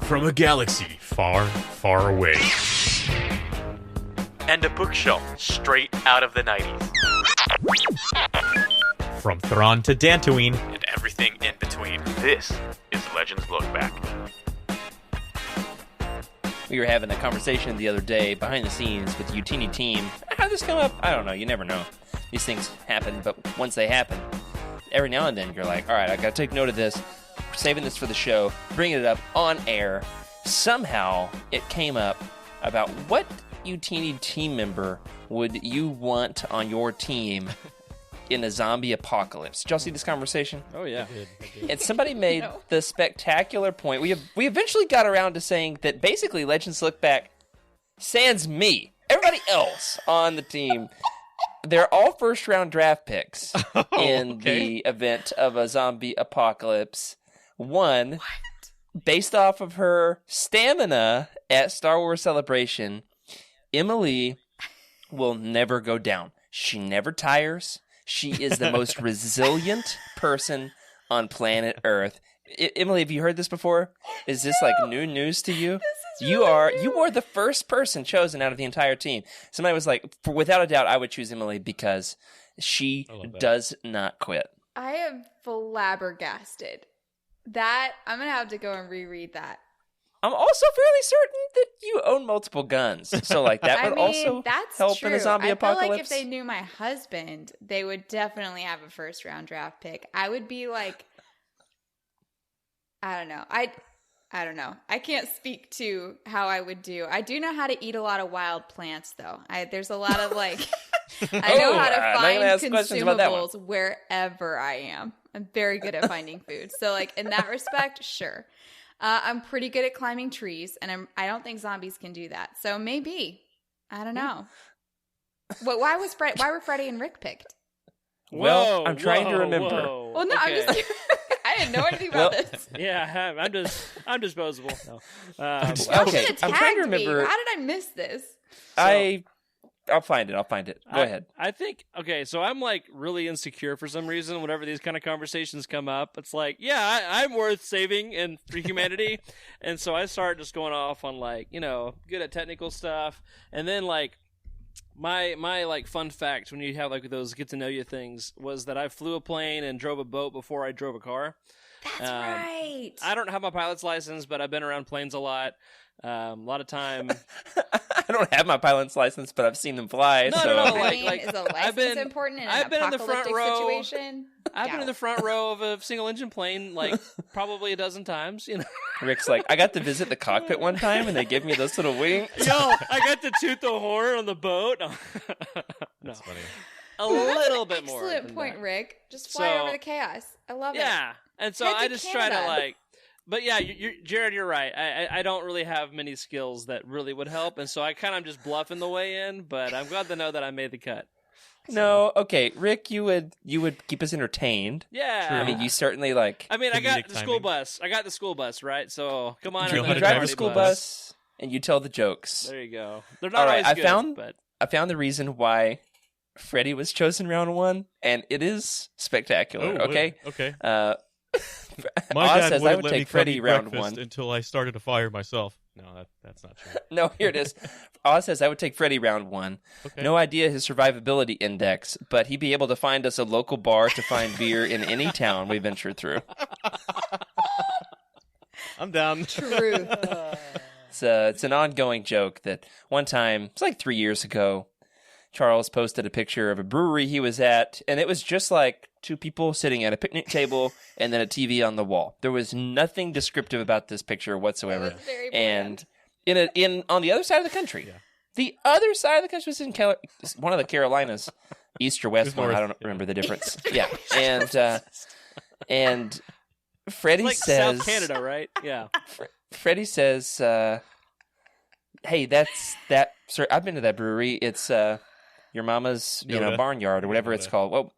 from a galaxy far, far away. And a bookshelf straight out of the 90s. From Thrawn to Dantooine. And everything in between. This is Legends Look Back. We were having a conversation the other day behind the scenes with the YOUTINI team. How did this come up? I don't know. You never know. These things happen, but once they happen, every now and then you're like, all right, I got to take note of this. We're saving this for the show, bringing it up on air. Somehow it came up about what YOUTINI team member would you want on your team in a zombie apocalypse? Did y'all see this conversation? Oh, yeah. I did. And somebody made the spectacular point. We eventually got around to saying that basically Legends Look Back sans me. Everybody else on the team, they're all first-round draft picks in the event of a zombie apocalypse. One, based off of her stamina at Star Wars Celebration, Emily will never go down. She never tires. She is the most resilient person on planet Earth. Emily, have you heard this before? Is this like new news to you? You were the first person chosen out of the entire team. Somebody was like, without a doubt, I would choose Emily because she does not quit. I am flabbergasted. That I'm gonna have to go and reread that. I'm also fairly certain that you own multiple guns, so like that would also that's help true. in a zombie apocalypse. I feel like if they knew my husband, they would definitely have a first round draft pick. I would be like, I don't know. I don't know. I can't speak to how I would do. I do know how to eat a lot of wild plants, though. There's a lot of like, I know how to find consumables wherever I am. I'm very good at finding food. So like in that respect, sure. I'm pretty good at climbing trees, and I don't think zombies can do that. So maybe. I don't know. Why were Freddy and Rick picked? Well, I'm trying to remember. Well, no, I'm just I didn't know anything about this. Yeah, I'm disposable. No. Okay, I'm trying to remember. How did I miss this? I'll find it. Go ahead. I think, okay, so I'm like really insecure for some reason whenever these kind of conversations come up. It's like, yeah, I'm worth saving and for humanity. And so I start just going off on like, good at technical stuff. And then like my like fun fact when you have like those get to know you things was that I flew a plane and drove a boat before I drove a car. That's right. I don't have my pilot's license, but I've been around planes a lot. A lot of time. I don't have my pilot's license, but I've seen them fly. No. Is a license important in an apocalyptic situation? I've been in the front row of a single engine plane like probably a dozen times. Rick's like, I got to visit the cockpit one time, and they gave me those little wings. Yo, I got to toot the horn on the boat. No, That's funny. A little bit more. Excellent point, Rick. Just fly over the chaos. I love it. Yeah, and so I just try to like. But yeah, Jared, you're right. I don't really have many skills that really would help, and so I kind of just bluffing the way in. But I'm glad to know that I made the cut. So. No, okay, Rick, you would keep us entertained. Yeah, I mean, you certainly like. I mean, I got the school bus. Right? So come on, you drive the school bus and you tell the jokes. There you go. They're not always good. I found the reason why Freddy was chosen round one, and it is spectacular. Okay. Okay. My dad says I would take Freddy round one until I started a fire myself. No, that's not true. No, here it is. Oz says I would take Freddy round one. Okay. No idea his survivability index, but he'd be able to find us a local bar to find beer in any town we venture through. I'm down. Truth. It's an ongoing joke that one time, it's like 3 years ago, Charles posted a picture of a brewery he was at, and it was just like two people sitting at a picnic table and then a TV on the wall. There was nothing descriptive about this picture whatsoever. It was very bland. And on the other side of the country, the other side of the country was in one of the Carolinas, east or west one. I don't remember the difference. Yeah, and Freddie like says South Canada, right? Yeah. Freddie says, "Hey, sir, I've been to that brewery. It's your mama's, barnyard or whatever it's called." Well,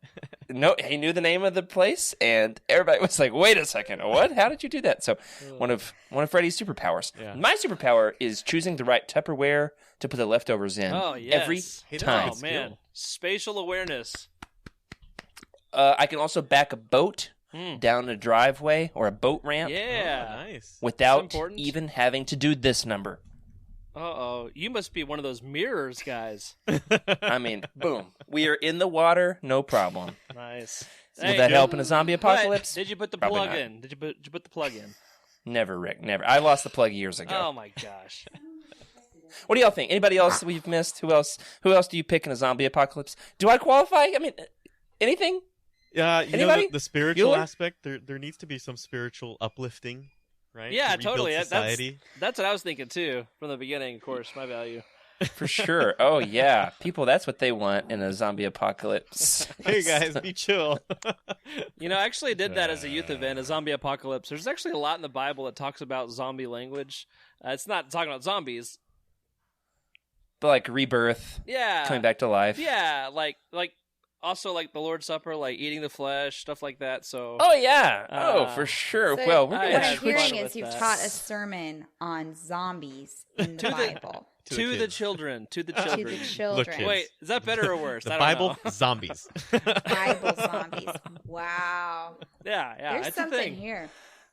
no, he knew the name of the place, and everybody was like, "Wait a second, what? How did you do that?" So, one of Freddie's superpowers. Yeah. My superpower is choosing the right Tupperware to put the leftovers in. Oh, yes. Every time. Oh man, spatial awareness. I can also back a boat down a driveway or a boat ramp nice. without even having to do this number. Uh-oh. You must be one of those mirrors guys. I mean, boom. We are in the water, no problem. Nice. Will that help in a zombie apocalypse? Did you put the Probably plug not. in? Did you put the plug in? Never, Rick. Never. I lost the plug years ago. Oh, my gosh. What do y'all think? Anybody else that we've missed? Who else do you pick in a zombie apocalypse? Do I qualify? I mean, anything? Yeah, Anybody? The spiritual Bueller? aspect, there needs to be some spiritual uplifting, right? Yeah, to rebuild totally. Society. That's what I was thinking, too, from the beginning, of course, my value. For sure. Oh, yeah. People, that's what they want in a zombie apocalypse. Hey, guys, be chill. You know, I actually did that as a youth event, a zombie apocalypse. There's actually a lot in the Bible that talks about zombie language. It's not talking about zombies. But like rebirth, Yeah. coming back to life. Yeah, like also like the Lord's Supper, like eating the flesh, stuff like that. So Oh, yeah. For sure. So well, we're I going what to I'm had switch. hearing fun is with you've that. taught a sermon on zombies in the To the- Bible. to the kids. children. To the children. kids. Wait, is that better or worse? The I don't Bible, know. zombies. Bible zombies. Wow. Yeah, There's it's a something thing. here.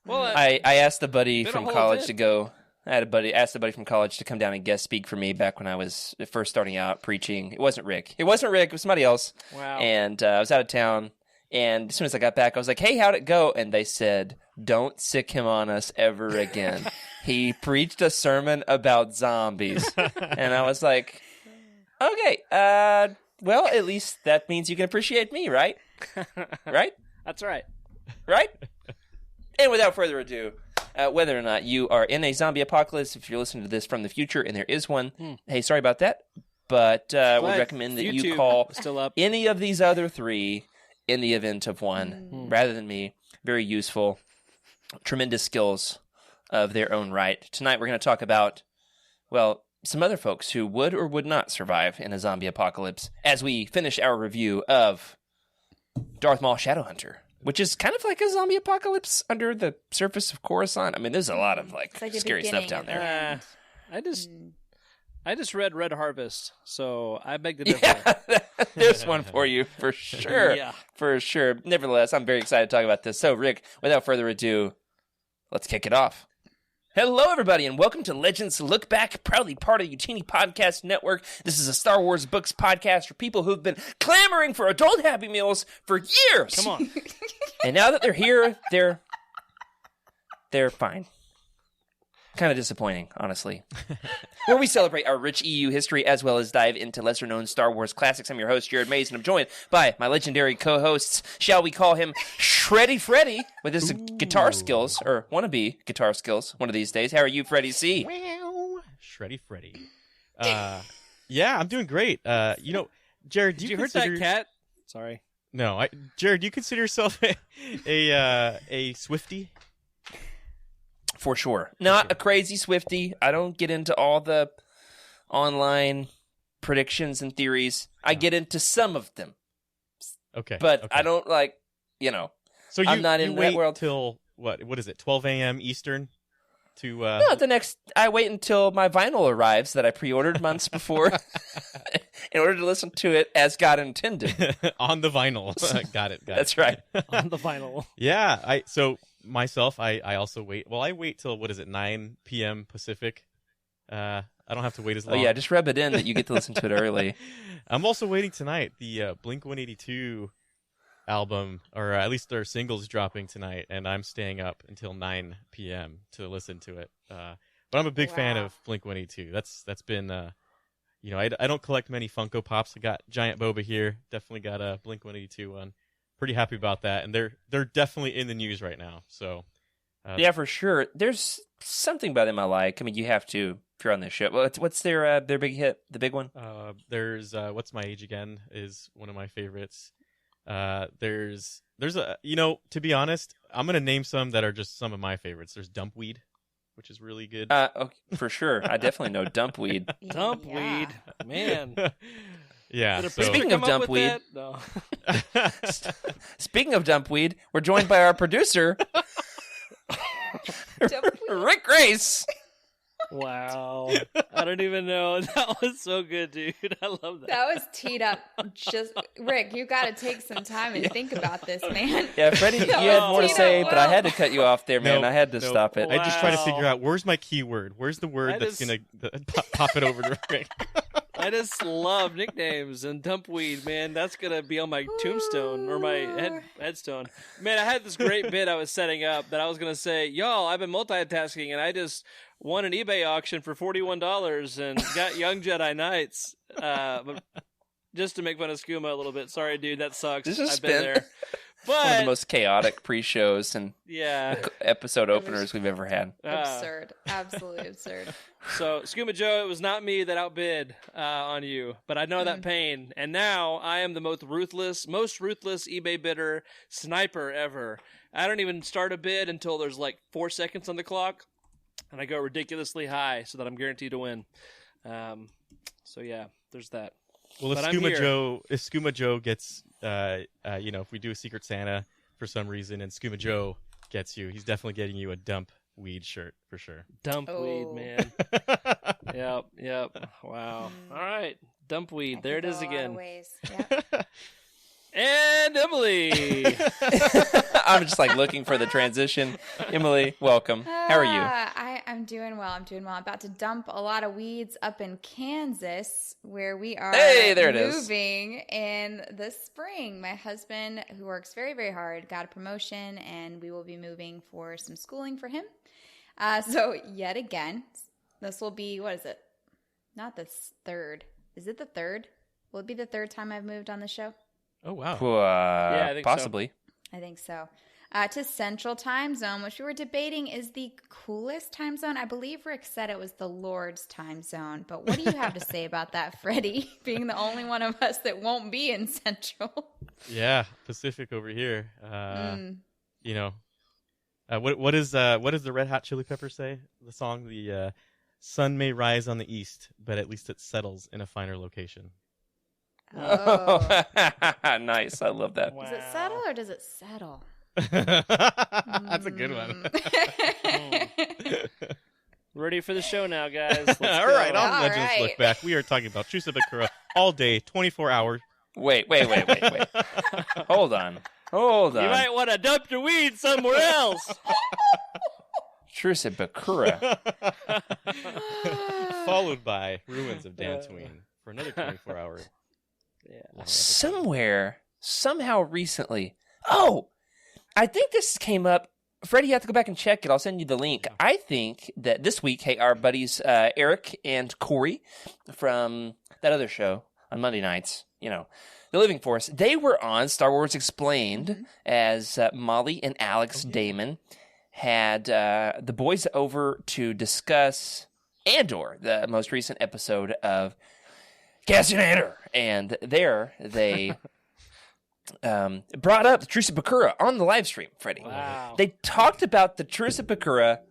Well, I asked a buddy Been a from whole college event. to go. I had asked a buddy from college to come down and guest speak for me back when I was first starting out preaching. It wasn't Rick. It was somebody else. wow. And I was out of town. And as soon as I got back, I was like, hey, how'd it go? And they said, don't sick him on us ever again. He preached a sermon about zombies. And I was like, okay, well, at least that means you can appreciate me, right? Right? That's right. Right? And without further ado, whether or not you are in a zombie apocalypse, if you're listening to this from the future, and there is one, hey, sorry about that. But would But recommend that you YouTube call still up. any of these other three in the event of one, rather than me. Very useful, tremendous skills of their own right. Tonight we're going to talk about, well, some other folks who would or would not survive in a zombie apocalypse as we finish our review of Darth Maul Shadowhunter, which is kind of like a zombie apocalypse under the surface of Coruscant. I mean, there's a lot of It's like the scary stuff beginning down of there. I just read Red Harvest, so I beg to differ. Yeah, there's one for you for sure. Yeah. For sure. Nevertheless, I'm very excited to talk about this. So, Rick, without further ado, let's kick it off. Hello, everybody, and welcome to Legends Look Back, proudly part of the YOUTINI Podcast Network. This is a Star Wars books podcast for people who've been clamoring for adult Happy Meals for years. Come on. And now that they're here, they're fine. Kind of disappointing, honestly. Where we celebrate our rich EU history as well as dive into lesser-known Star Wars classics. I'm your host, Jared Mays, and I'm joined by my legendary co-hosts. Shall we call him Shreddy Freddy with his guitar skills, or wannabe guitar skills, one of these days. How are you, Freddy C? Shreddy Freddy. Yeah, I'm doing great. Jared, Did you hurt that cat? Sorry. No, Jared, do you consider yourself a Swiftie? For sure. Not a crazy Swiftie. I don't get into all the online predictions and theories. I get into some of them. Okay. But okay. I don't So I'm not in that wait world. till what is it? 12 a.m. Eastern to No, I wait until my vinyl arrives that I pre-ordered months before in order to listen to it as God intended. on the vinyl. Got it. That's right. On the vinyl. Yeah, I also wait. Well, I wait till 9 p.m. Pacific. I don't have to wait as Oh long. yeah, just rub it in that you get to listen to it early. I'm also waiting tonight. The Blink-182 album, or at least their singles, dropping tonight, and I'm staying up until 9 p.m. to listen to it. But I'm a big fan of Blink-182. That's been, I don't collect many Funko Pops. I got Giant Boba here. Definitely got a Blink-182 one. Pretty happy about that, and they're definitely in the news right now. So, Yeah, for sure. There's something about them I like. I mean, you have to if you're on this show. Well, what's their big hit? The big one? there's What's My Age Again is one of my favorites. There's a to be honest, I'm gonna name some that are just some of my favorites. There's Dumpweed, which is really good. Okay, for sure. I definitely know Dumpweed. Dumpweed. Man. Yeah. Did a So, producer Speaking of come up with Dumpweed- that? No. Speaking of Dumpweed, we're joined by our producer, Rick Grace. Wow. I don't even know. That was so good, dude. I love that. That was teed up. Just Rick, you got to take some time and think about this, man. Yeah, Freddie, you had more to say, but I had to cut you off there, man. Nope, I had to stop it. I just try to figure out where's my keyword. Where's the word that's gonna pop it over to Rick? I just love nicknames and dumpweed, man. That's gonna be on my tombstone or my headstone. Man, I had this great bit I was setting up that I was gonna say, y'all, I've been multitasking and I just won an eBay auction for $41 and got Young Jedi Knights. But just to make fun of Skooma a little bit. Sorry, dude, that sucks. I've been there. But one of the most chaotic pre-shows and yeah, episode openers we've ever had. Absurd. Absolutely absurd. So, Skooma Joe, it was not me that outbid on you, but I know that pain. And now I am the most ruthless eBay bidder sniper ever. I don't even start a bid until there's like 4 seconds on the clock, and I go ridiculously high so that I'm guaranteed to win. So yeah, there's that. Well, if Skooma Joe gets, if we do a Secret Santa for some reason and Skooma Joe gets you, he's definitely getting you a dump weed shirt for sure. Dump weed, man. Yep. Wow. All right. Dump weed. There it is again. Yep. And Emily. I'm just like looking for the transition. Emily, welcome. How are you? I'm doing well. I'm about to dump a lot of weeds up in Kansas, where we are moving in the spring. My husband, who works very, very hard, got a promotion, and we will be moving for some schooling for him. So yet again, this will be, what is it? Not the third. Is it the third? Will it be the third time I've moved on the show? Oh, wow. Yeah, I think possibly. So. I think so. To Central Time Zone, which we were debating is the coolest time zone. I believe Rick said it was the Lord's time zone. But what do you have to say about that, Freddie, being the only one of us that won't be in Central? Yeah, Pacific over here. What does the Red Hot Chili Peppers say? The song, the sun may rise on the east, but at least it settles in a finer location. Oh. Nice. I love that. Wow. Does it settle or does it settle? That's a good one. Ready for the show now, guys. Let's All go. right, on Legends Look Back, we are talking about Truce of Bakura all day, 24 hours. Wait. Hold on. You might want to dump your weed somewhere else. Truce of Bakura. Followed by Ruins of Dantooine for another 24 hours. Yeah. Somehow recently. Oh, I think this came up. Freddie, you have to go back and check it. I'll send you the link. Yeah. I think that this week, our buddies Eric and Corey from that other show on Monday nights, The Living Force, they were on Star Wars Explained as Molly and Alex Damon had the boys over to discuss Andor, the most recent episode of Cassian Andor. And there they brought up the Truce of Bakura on the live stream, Freddie. Wow. They talked about the Truce of Bakura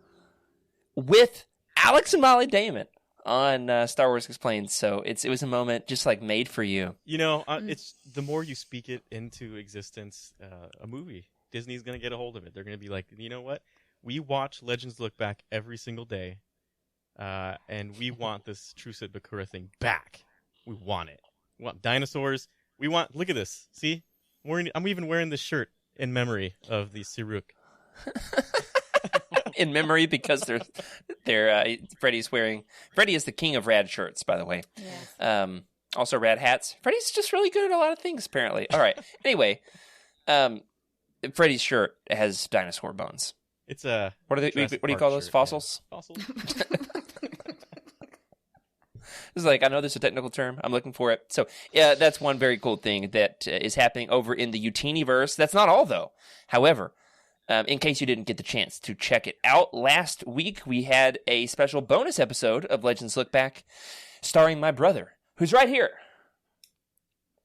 with Alex and Molly Damon on Star Wars Explained. So it was a moment just like made for you. It's the more you speak it into existence, a movie, Disney's going to get a hold of it. They're going to be like, you know what? We watch Legends Look Back every single day, and we want this Truce of Bakura thing back. We want it. We want dinosaurs. Look at this. See? I'm even wearing this shirt in memory of the Siruk. In memory because Freddie is the king of rad shirts, by the way. Yes. Also rad hats. Freddie's just really good at a lot of things, apparently. All right. Anyway, Freddie's shirt has dinosaur bones. It's a what do you call those? Fossils? Yeah. Fossils. It's like, I know there's a technical term. I'm looking for it. So, yeah, that's one very cool thing that is happening over in the YOUTINI-verse. That's not all, though. However, in case you didn't get the chance to check it out, last week we had a special bonus episode of Legends Look Back starring my brother, who's right here.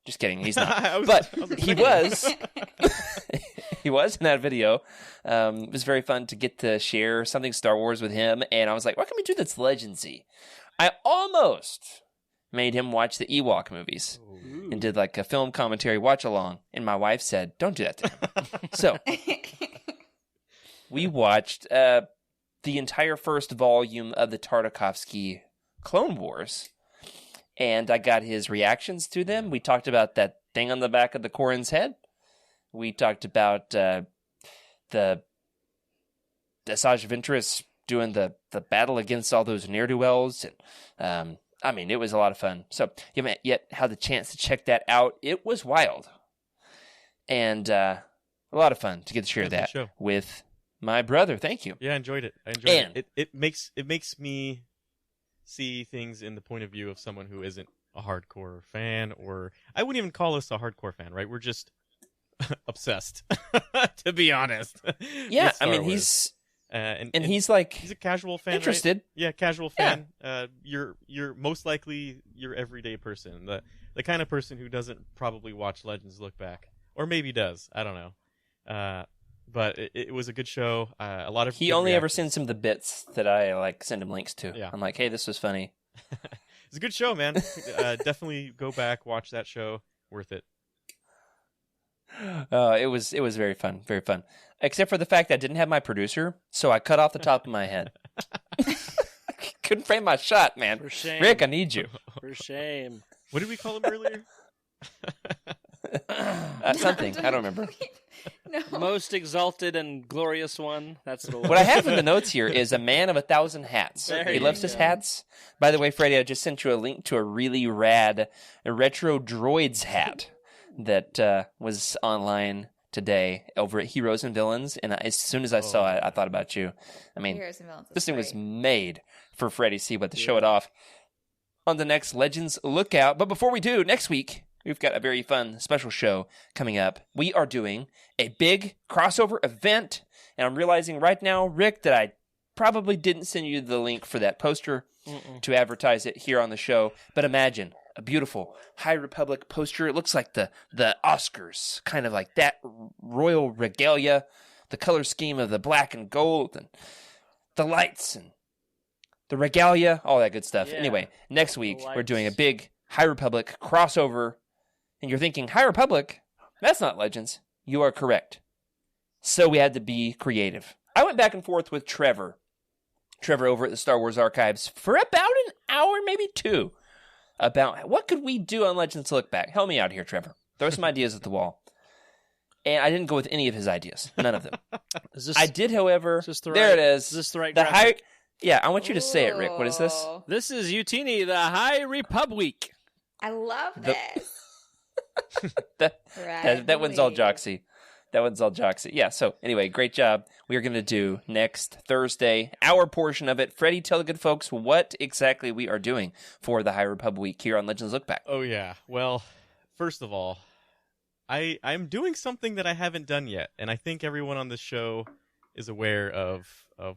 Just kidding, he's not. He was. He was in that video. It was very fun to get to share something Star Wars with him, and I was like, what can we do that's Legendsy? I almost made him watch the Ewok movies and did like a film commentary watch along, and my wife said, don't do that to him. So we watched the entire first volume of the Tartakovsky Clone Wars, and I got his reactions to them. We talked about that thing on the back of the Corrin's head. We talked about the Asajj Ventress doing the battle against all those ne'er-do-wells. And, I mean, it was a lot of fun. So you haven't yet had the chance to check that out. It was wild. And a lot of fun to get to share that with my brother. Thank you. Yeah, I enjoyed it. It makes me see things in the point of view of someone who isn't a hardcore fan, or I wouldn't even call us a hardcore fan, right? We're just obsessed, to be honest. Yeah, I mean, he's he's like he's a casual fan, interested. Right? Yeah, casual fan. Yeah. You're most likely your everyday person, the kind of person who doesn't probably watch Legends Look Back, or maybe does. I don't know. But it was a good show. A lot of he only ever sends him the bits that I like send him links to. Yeah. I'm like, hey, this was funny. It's a good show, man. Definitely go back, watch that show. Worth it. It was very fun, very fun. Except for the fact that I didn't have my producer, so I cut off the top of my head. Couldn't frame my shot, man. For shame. Rick, I need you. For shame. What did we call him earlier? Something. I don't remember. No. Most exalted and glorious one. That's the one. What I have in the notes here is a man of 1,000 hats. There He you loves his go. hats. By the way, Freddie, I just sent you a link to a really rad retro droids hat that was online today over at Heroes and Villains. And as soon as I saw it, I thought about you. I mean, Heroes and Villains is this thing was great. made for Freddie Seawood to show it off on the next Legends Lookout. But before we do, next week, we've got a very fun special show coming up. We are doing a big crossover event, and I'm realizing right now, Rick, that I probably didn't send you the link for that poster to advertise it here on the show. But imagine a beautiful High Republic poster. It looks like the Oscars, kind of like that royal regalia, the color scheme of the black and gold, and the lights, and the regalia, all that good stuff. Yeah. Anyway, next week, The we're doing a lights. big High Republic crossover. And you're thinking, High Republic? That's not Legends. You are correct. So we had to be creative. I went back and forth with Trevor over at the Star Wars Archives, for about an hour, maybe two, about what could we do on Legends Look Back. Help me out here, Trevor. Throw some ideas at the wall. And I didn't go with any of his ideas. None of them. Is this, I did, however. is this the there right, it is. Is this the right The graphic? Yeah, I want you to say it, Rick. What is this? Oh, This is YOUTINI, the High Republic. I love The- this. That one's all Joxy. That one's all Joxy. Yeah, so anyway, great job. We are going to do next Thursday, our portion of it. Freddie, tell the good folks what exactly we are doing for the High Republic Week here on Legends Look Back. Oh yeah. Well, first of all, I'm doing something that I haven't done yet, and I think everyone on this show is aware of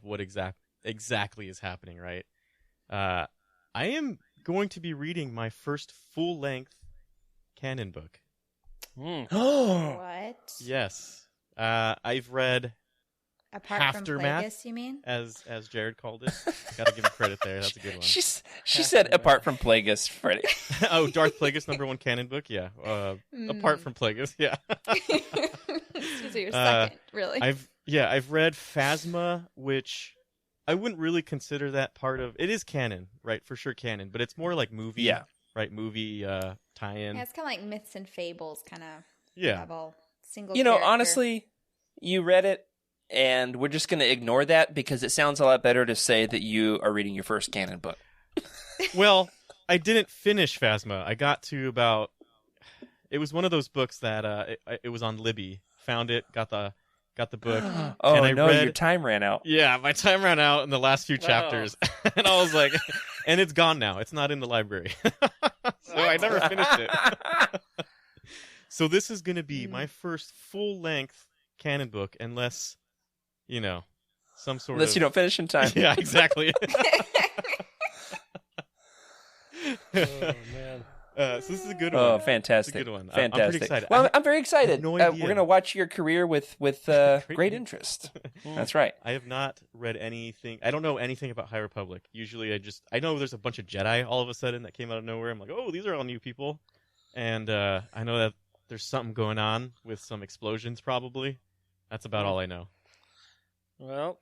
what exactly is happening, right? I am going to be reading my first full-length canon book. What? Yes. I've read Apart Aftermath, from Plagueis, you mean? as Jared called it. Gotta give him credit there. That's a good one. She said apart from Plagueis, Freddie. Oh, Darth Plagueis, #1 canon book? Yeah. Apart from Plagueis, yeah. This was your second, really. I've read Phasma, which I wouldn't really consider that part of... It is canon, right? For sure canon, but it's more like movie, Yeah. right? Movie tie-in. Yeah, it's kind of like myths and fables, kind of. Yeah. Have all single. You know, character. honestly, you read it, and we're just going to ignore that because it sounds a lot better to say that you are reading your first canon book. Well, I didn't finish Phasma. I got to about... It was one of those books that it was on Libby. Found it, got the book. Oh, and I no, read, your time ran out. Yeah, my time ran out in the last few chapters. And I was like... And it's gone now. It's not in the library. So I never finished it. So this is going to be my first full-length canon book, unless, some sort Unless of... you don't finish in time. Yeah, exactly. Oh, man. So this is a good one. Oh, fantastic. It's a good one. Fantastic. I'm pretty excited. Well, I'm very excited. no We're idea. going to watch your career with great interest. That's right. I have not read anything. I don't know anything about High Republic. Usually I know there's a bunch of Jedi all of a sudden that came out of nowhere. I'm like, oh, these are all new people. And I know that there's something going on with some explosions probably. That's about all I know. Well,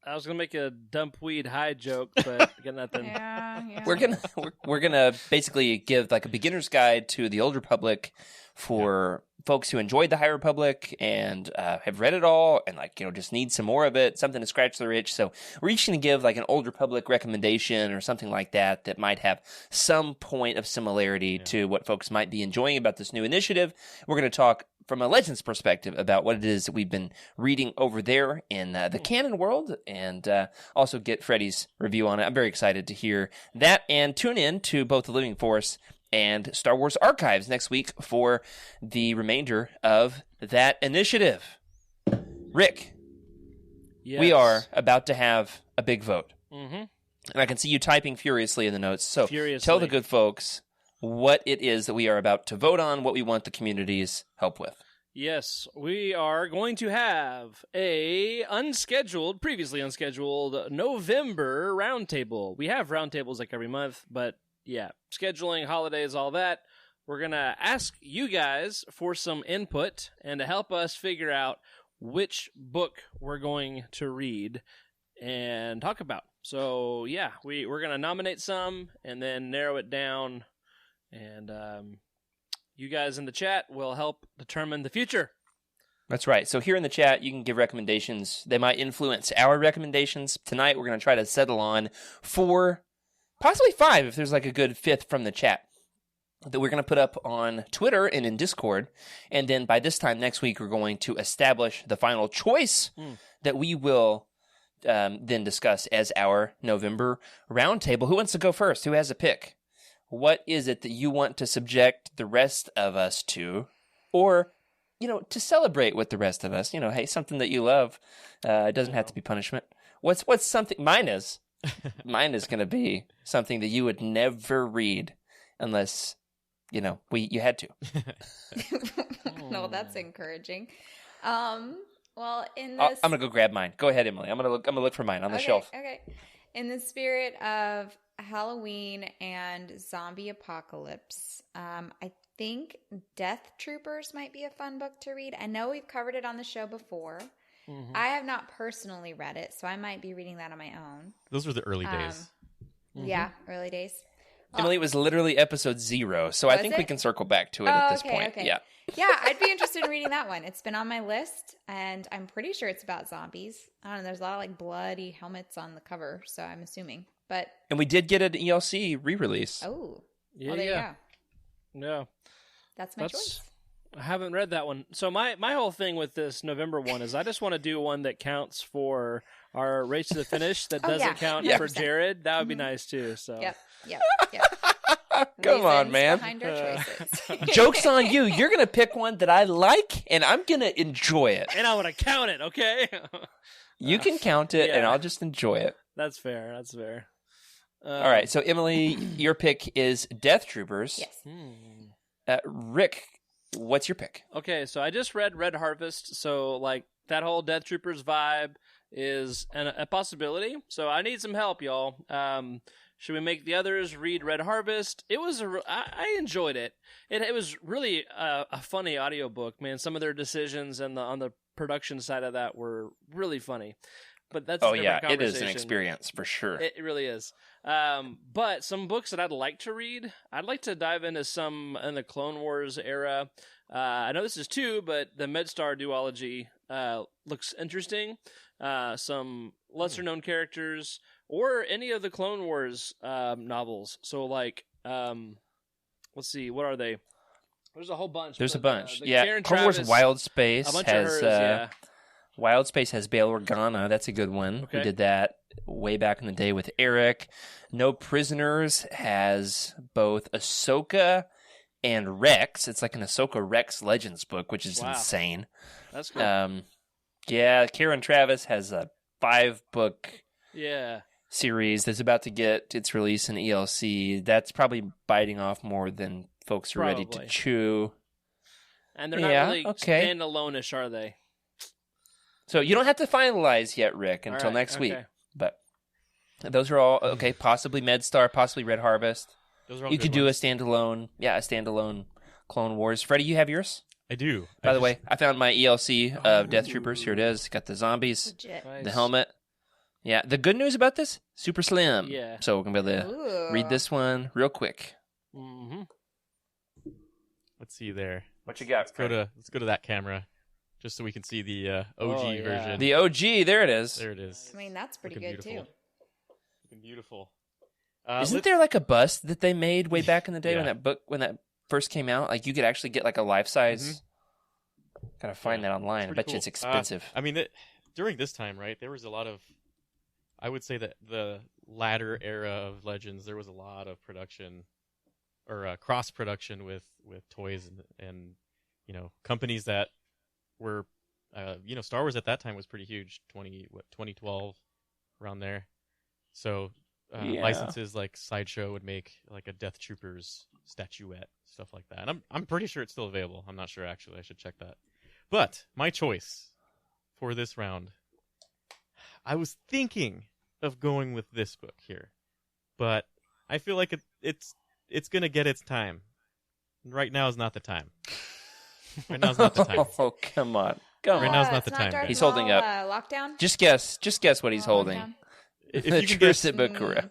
I was gonna make a dump weed high joke, but I got nothing. Yeah. We're gonna basically give like a beginner's guide to the Old Republic for folks who enjoyed the High Republic and have read it all and just need some more of it, something to scratch their itch. So we're each gonna give like an Old Republic recommendation or something like that might have some point of similarity to what folks might be enjoying about this new initiative. We're gonna talk from a Legends perspective about what it is that we've been reading over there in the canon world, and also get Freddy's review on it. I'm very excited to hear that, and tune in to both the Living Force and Star Wars Archives next week for the remainder of that initiative. Rick, Yes. we are about to have a big vote. Mm-hmm. And I can see you typing furiously in the notes, so Furiously. tell the good folks what it is that we are about to vote on, what we want the community's help with. Yes, we are going to have a previously unscheduled November roundtable. We have roundtables like every month, but yeah, scheduling, holidays, all that. We're going to ask you guys for some input and to help us figure out which book we're going to read and talk about. So yeah, we're going to nominate some and then narrow it down, and you guys in the chat will help determine the future. That's right. So here in the chat, you can give recommendations. They might influence our recommendations. Tonight, we're going to try to settle on 4, possibly 5, if there's like a good 5th from the chat, that we're going to put up on Twitter and in Discord. And then by this time next week, we're going to establish the final choice that we will then discuss as our November roundtable. Who wants to go first? Who has a pick? What is it that you want to subject the rest of us to, or, to celebrate with the rest of us? Hey, something that you love. It doesn't have to be punishment. What's something? Mine is going to be something that you would never read unless, you had to. No, that's encouraging. Well, in I'm this, going to go grab mine. Go ahead, Emily. I'm going to look for mine on the shelf. Okay. In the spirit of Halloween and zombie apocalypse, I think Death Troopers might be a fun book to read. I know we've covered it on the show before. Mm-hmm. I have not personally read it, so I might be reading that on my own. Those were the early days. Yeah, early days. Emily, it was literally episode 0, so I think we can circle back to it at this point. Okay. Yeah. Yeah, I'd be interested in reading that one. It's been on my list, and I'm pretty sure it's about zombies. I don't know, there's a lot of bloody helmets on the cover, so I'm assuming. And we did get an ELC re-release. Oh. Yeah, well, there you go. Yeah. That's my choice. I haven't read that one. So my whole thing with this November one is I just want to do one that counts for our race to the finish that doesn't count for Jared. That would be nice too. So Yep. Come on, man. Behind our choices. Joke's on you. You're going to pick one that I like, and I'm going to enjoy it. And I want to count it, okay? You can count it, and I'll just enjoy it. That's fair. All right, so Emily, your pick is Death Troopers. Yes. Rick, what's your pick? Okay, so I just read Red Harvest, so that whole Death Troopers vibe is a possibility. So I need some help, y'all. Should we make the others read Red Harvest? It was I enjoyed it. It was really a funny audiobook, man. Some of their decisions and on the production side of that were really funny. But that's a different conversation. It is an experience for sure. It really is. But some books that I'd like to read, I'd like to dive into some in the Clone Wars era. I know this is 2, but the MedStar duology looks interesting. Some lesser known characters, or any of the Clone Wars novels. So let's see, what are they? There's a whole bunch. There's a but, bunch. Karen Clone Wars Wild Space a bunch has of hers, Wild Space has Bail Organa. That's a good one. Okay. We did that way back in the day with Eric. No Prisoners has both Ahsoka and Rex. It's like an Ahsoka Rex Legends book, which is insane. That's cool. Karen Travis has a 5-book series that's about to get its release in ELC. That's probably biting off more than folks are ready to chew. And they're not really standalone-ish, are they? So you don't have to finalize yet, Rick, until next week. But those are all okay. Possibly MedStar, possibly Red Harvest. Those are all you could do ones. a standalone Clone Wars. Freddie, you have yours? I do. By the way, I found my ELC of Death Troopers. Here it is. Got the zombies, Legit. the helmet. Yeah, the good news about this, super slim. Yeah. So we're going to be able to read this one real quick. Mm-hmm. Let's see there. What you got? Let's go to that camera, just so we can see the OG version. The OG, there it is. There it is. I mean, that's pretty good too. Looking beautiful. Isn't there like a bust that they made way back in the day when that first came out? Like you could actually get like a life size. Gotta find that online. I bet you it's expensive. I mean, during this time, right? There was a lot of. I would say that the latter era of Legends, there was a lot of production, or cross production with toys and companies that were, Star Wars at that time was pretty huge. 2012, around there. So licenses like Sideshow would make like a Death Troopers statuette, stuff like that. And I'm pretty sure it's still available. I'm not sure actually. I should check that. But my choice for this round, I was thinking of going with this book here, but I feel like it's gonna get its time. Right now is not the time. Right now is not the time. Oh, come on. Right now is not the time. Darth He's holding Maul, up. Lockdown? Just guess what he's holding. Lockdown? If you can Truce guess, at Bakura.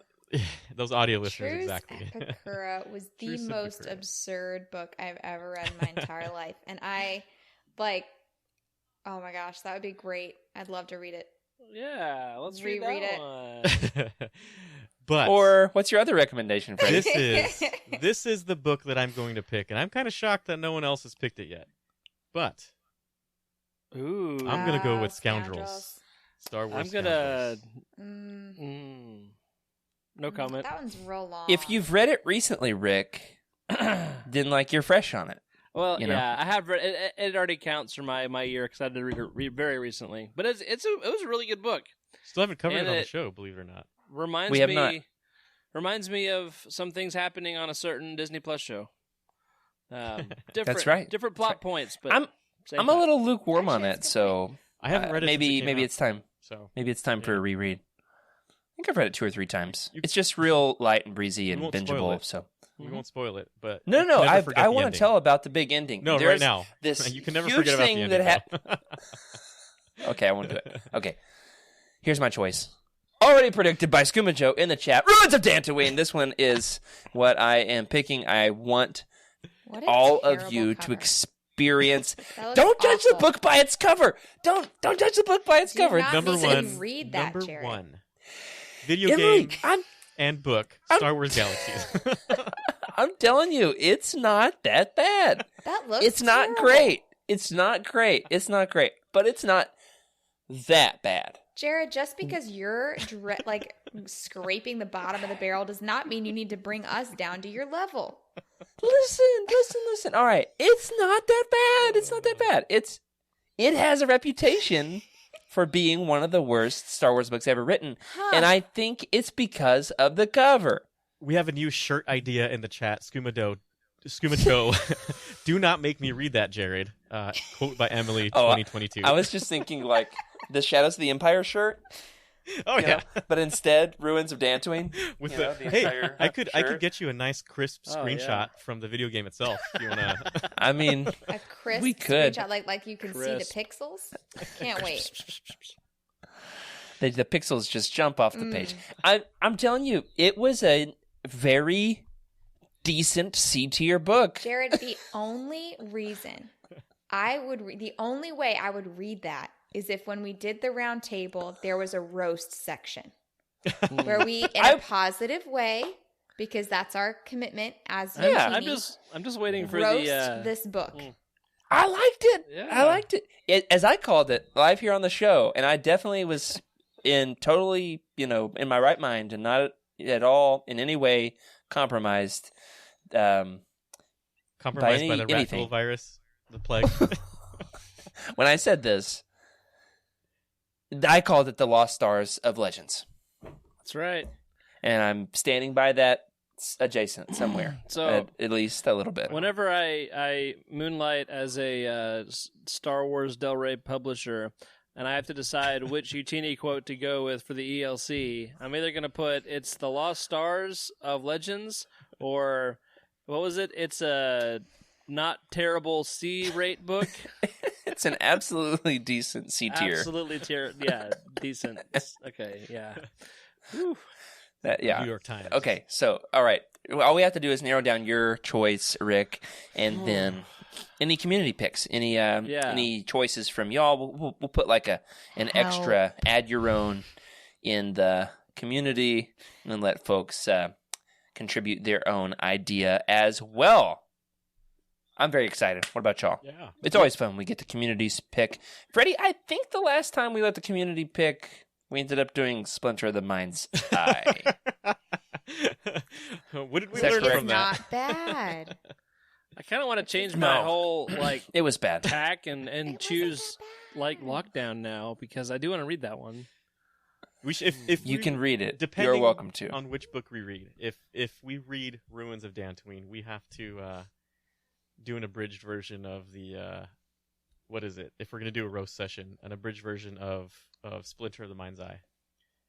those audio listeners, Truce exactly. at Bakura was the Truce at most Bakura. absurd book I've ever read in my entire life. And I, oh my gosh, that would be great. I'd love to read it. Yeah, let's Reread read that it. one. But Or what's your other recommendation, Freddie? this is the book that I'm going to pick, and I'm kind of shocked that no one else has picked it yet. But Ooh. I'm gonna go with Scoundrels. Star Wars. I'm gonna. Scoundrels. No comment. That one's real long. If you've read it recently, Rick, then you're fresh on it. Well, you know? yeah, I have read it. It already counts for my year because I did read very recently. But it was a really good book. Still haven't covered And it on the it- show, believe it or not. Reminds me of some things happening on a certain Disney Plus show. Different, That's right. Different plot points, but I'm same a time. little lukewarm on Actually, it, that's so I haven't read it. maybe since it came out, it's time. So Maybe it's time for a reread. I think I've read it 2 or 3 times. You- It's just real light and breezy and won't spoil bingeable. it. So we won't spoil it. But no, you can never forget I the want to ending. tell about the big ending. No, There's right now. this You can never huge forget about thing the ending. that Okay, I won't do it. Okay, here's my choice. Already predicted by Skooma Joe in the chat. Ruins of Dantooine. This one is what I am picking. I want What a all of terrible you cover. to experience. That looks Don't judge the awful. book by its cover. Don't judge the book by its Do cover. not Number make me one. read that, Number Jared. one. Video Emily, game and book. Star Wars Galaxies. I'm telling you, it's not that bad. That looks It's not terrible. great. It's not great. It's not great. But it's not that bad. Jared, just because you're scraping the bottom of the barrel does not mean you need to bring us down to your level. Listen. All right. It's not that bad. It's not that bad. It has a reputation for being one of the worst Star Wars books ever written. Huh. And I think it's because of the cover. We have a new shirt idea in the chat. Skooma Joe. Do not make me read that, Jared. Quote by Emily, 2022. I was just thinking the Shadows of the Empire shirt. Oh you yeah. know, but instead, Ruins of Dantooine. With You the know, the hey, entire I could shirt. get you a nice crisp Oh, screenshot yeah. from the video game itself. If you wanna. I mean, A crisp We could. screenshot, like you can see the pixels. Can't wait. the pixels just jump off the page. I'm telling you, it was a very decent C-tier book. Jared, the only reason the only way I would read that is if when we did the round table, there was a roast section where we, in a positive way, because that's our commitment as Yeah, YOUTINI, I'm just waiting for roast the. this book. I liked it. Yeah. I liked it. As I called it live here on the show, and I definitely was in my right mind and not at all in any way compromised. Compromised by the anything. rat virus, the plague. When I said this, I called it the Lost Stars of Legends, That's right. and I'm standing by that adjacent somewhere. So at least a little bit. whenever I moonlight as a Star Wars Del Rey publisher, and I have to decide which YOUTINI quote to go with for the ELC, I'm either going to put it's the Lost Stars of Legends, or what was it? It's a not terrible C rate book. It's an absolutely decent C tier. Absolutely decent. Okay, yeah. Whew. Yeah. New York Times. Okay, so, all right. All we have to do is narrow down your choice, Rick, and then any community picks, any choices from y'all. We'll put like an extra, add your own in the community, and then let folks contribute their own idea as well. I'm very excited. What about y'all? Yeah. It's always fun when we get the communities pick. Freddie, I think the last time we let the community pick, we ended up doing Splinter of the Mind's Eye. What did we learn from that? Not bad. I kind of want to change my whole it was bad tack and choose like Lockdown now because I do want to read that one. We should, if you can read it, depending you're welcome to. On which book we read. If we read Ruins of Dantooine, we have to do an abridged version of the what is it? If we're gonna do a roast session, an abridged version of Splinter of the Mind's Eye.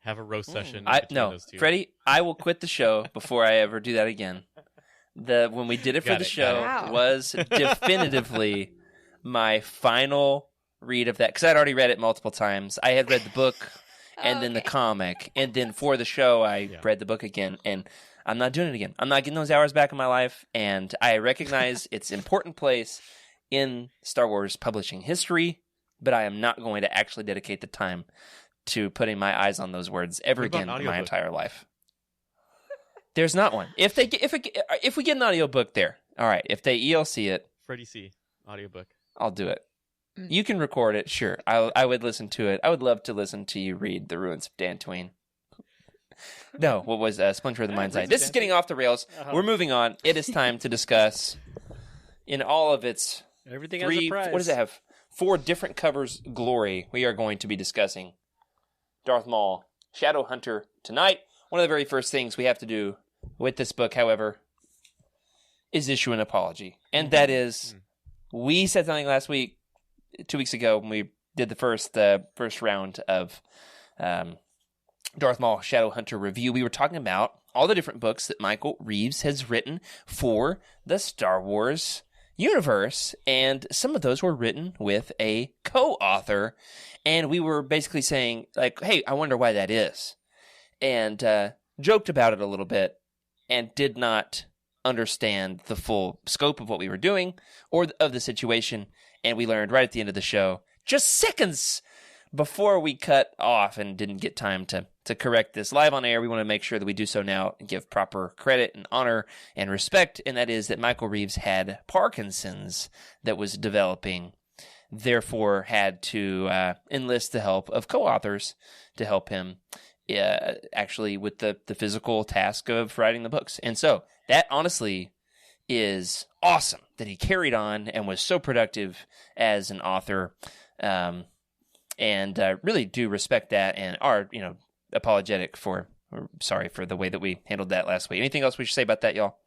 Have a roast session. Those two. Freddie, I will quit the show before I ever do that again. When we did it for the show was definitively my final read of that because I'd already read it multiple times. I had read the book and then the comic, and then for the show I read the book again, and I'm not doing it again. I'm not getting those hours back in my life, and I recognize its important place in Star Wars publishing history, but I am not going to actually dedicate the time to putting my eyes on those words ever again in my entire life. There's not one. If we get an audiobook there, all right. If they ELC it, Freddie C. audiobook, I'll do it. You can record it, sure. I would listen to it. I would love to listen to you read The Ruins of Dantooine. No, what was Splinter of the Mind's Eye? This is getting off the rails. We're moving on. It is time to discuss in all of its everything has a prize. What does it have? 4 different covers glory. We are going to be discussing Darth Maul, Shadow Hunter tonight. One of the very first things we have to do with this book, however, is issue an apology. And that is, we said something last week, 2 weeks ago, when we did the first round of Darth Maul Shadow Hunter review. We were talking about all the different books that Michael Reaves has written for the Star Wars universe, and some of those were written with a co-author, and we were basically saying, like, hey, I wonder why that is, and joked about it a little bit, and did not understand the full scope of what we were doing, or of the situation, and we learned right at the end of the show, just seconds before we cut off and didn't get time to correct this live on air. We want to make sure that we do so now and give proper credit and honor and respect, and that is that Michael Reaves had Parkinson's that was developing, therefore had to enlist the help of co-authors to help him actually with the physical task of writing the books. And so that honestly is awesome that he carried on and was so productive as an author. And really do respect that and are, apologetic sorry for the way that we handled that last week. Anything else we should say about that, y'all?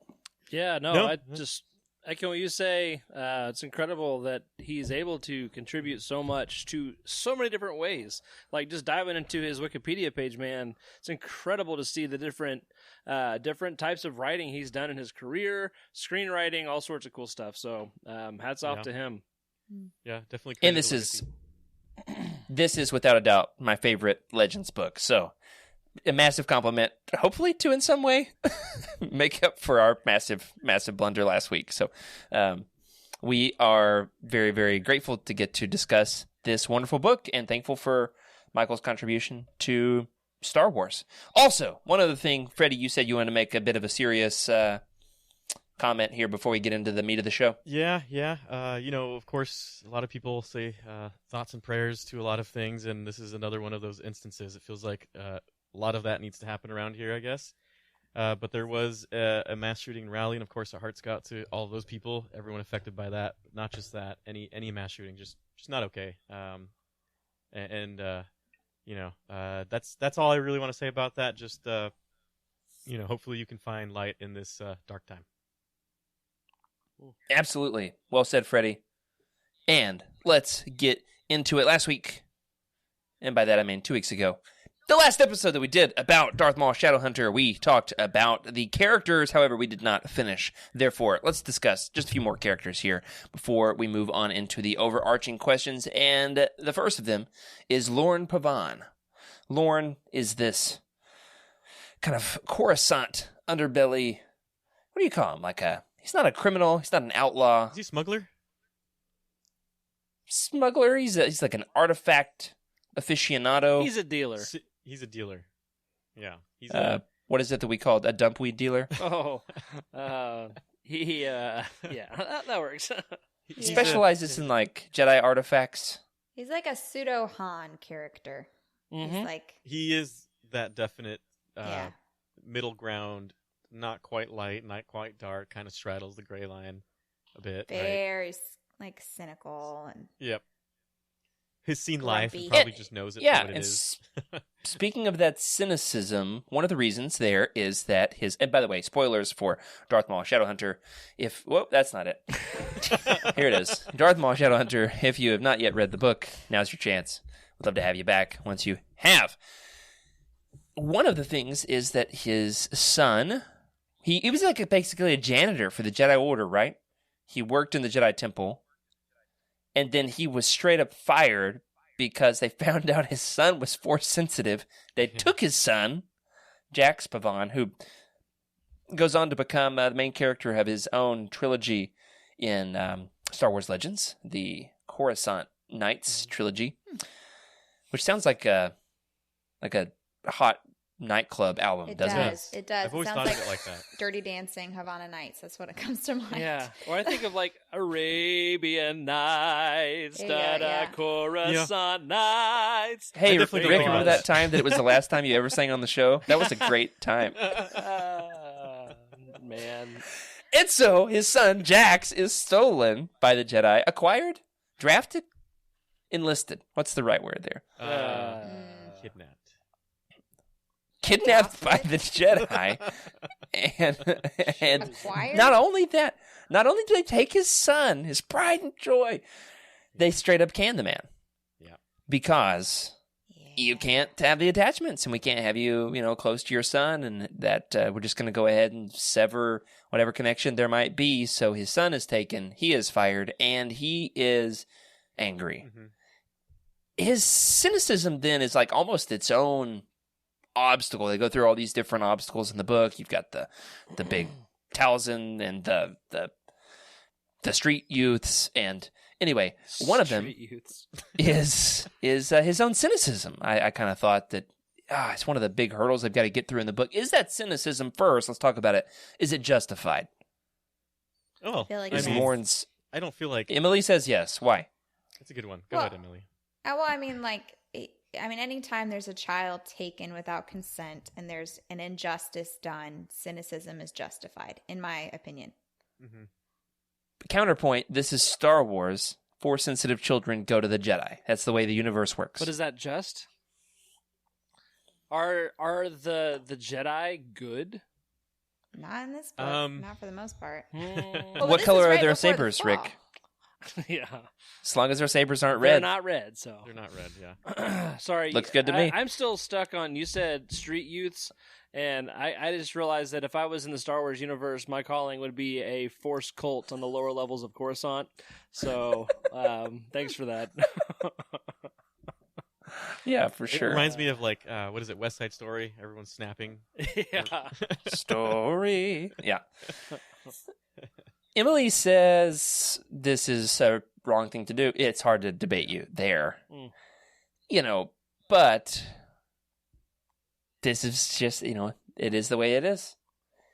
Yeah, no. I just echo what you say. It's incredible that he's able to contribute so much to so many different ways. Like just diving into his Wikipedia page, man, it's incredible to see the different types of writing he's done in his career, screenwriting, all sorts of cool stuff. So hats off to him. Yeah, definitely. And this is without a doubt my favorite Legends book. So a massive compliment, hopefully to in some way make up for our massive blunder last week. So we are very, very grateful to get to discuss this wonderful book and thankful for Michael's contribution to Star Wars. Also, one other thing, Freddie, you said you wanted to make a bit of a serious comment here before we get into the meat of the show. Yeah. Of course, a lot of people say thoughts and prayers to a lot of things, and this is another one of those instances. It feels like a lot of that needs to happen around here, I guess. But there was a mass shooting rally, and of course, our hearts go out to all of those people, everyone affected by that. But not just that, any mass shooting, just not okay. That's all I really want to say about that. Just hopefully you can find light in this dark time. Absolutely. Well said, Freddie. And let's get into it. Last week, and by that I mean 2 weeks ago, The last episode that we did about Darth Maul Shadowhunter, we talked about the characters. However, we did not finish. Therefore, let's discuss just a few more characters here before we move on into the overarching questions. And the first of them is Lorne Pavan. Lorne is this kind of Coruscant underbelly. What do you call him? He's not a criminal. He's not an outlaw. Is he a smuggler? Smuggler. He's like an artifact aficionado. He's a dealer. He's a dealer. Yeah. He's what is it that we call a dumpweed dealer? Oh, yeah, that works. He specializes in Jedi artifacts. He's like a pseudo Han character. Mm-hmm. He is that definite middle ground, not quite light, not quite dark, kind of straddles the gray line a bit. Very cynical and yep. Has seen life and grumpy. probably just knows it for what it is. Speaking of that cynicism, one of the reasons there is that and by the way, spoilers for Darth Maul Shadowhunter. That's not it. Here it is. Darth Maul Shadowhunter. If you have not yet read the book, now's your chance. We'd love to have you back once you have. One of the things is that his son, he was basically a janitor for the Jedi Order, right? He worked in the Jedi Temple. And then he was straight up fired because they found out his son was force sensitive. They took his son, Jax Pavan, who goes on to become the main character of his own trilogy in Star Wars Legends, the Coruscant Knights trilogy, which sounds like a hot nightclub album, doesn't it? It does. I've always it thought sounds of it like that. Dirty Dancing, Havana Nights. That's what it comes to mind. Yeah, or I think of Arabian Nights, Coruscant Nights. Hey, Rick, definitely don't remember that time that it was the last time you ever sang on the show? That was a great time. Man. And so his son, Jax, is stolen by the Jedi. Acquired? Drafted? Enlisted. What's the right word there? Kidnapped. Kidnapped by the Jedi. and Acquired? not only do they take his son, his pride and joy, they straight up can the man. Yeah. Because you can't have the attachments, and we can't have you, close to your son, and that we're just going to go ahead and sever whatever connection there might be. So his son is taken, he is fired, and he is angry. Mm-hmm. His cynicism then is almost its own obstacle. They go through all these different obstacles in the book. You've got the big Talzin and the street youths, and anyway, one of them is his own cynicism. I kind of thought that it's one of the big hurdles they've got to get through in the book. Is that cynicism first? Let's talk about it. Is it justified? Oh, I feel like Lorne's. I don't feel like Emily says yes. Why? that's a good one. Go ahead, Emily. Anytime there's a child taken without consent and there's an injustice done, cynicism is justified, in my opinion. Mm-hmm. Counterpoint, this is Star Wars. Force-sensitive children go to the Jedi. That's the way the universe works. But is that just? Are the Jedi good? Not in this book. Not for the most part. What color are their sabers, Rick? Yeah. As long as their sabers aren't They're red. not red, so. They're not red, yeah. Sorry. Looks good to me. I'm still stuck on, you said street youths, and I just realized that if I was in the Star Wars universe, my calling would be a force cult on the lower levels of Coruscant. So, thanks for that. Yeah, for sure. It reminds me of what is it, West Side Story? Everyone's snapping. Yeah. Story. Yeah. Emily says this is a wrong thing to do. It's hard to debate you there. But this is just, it is the way it is.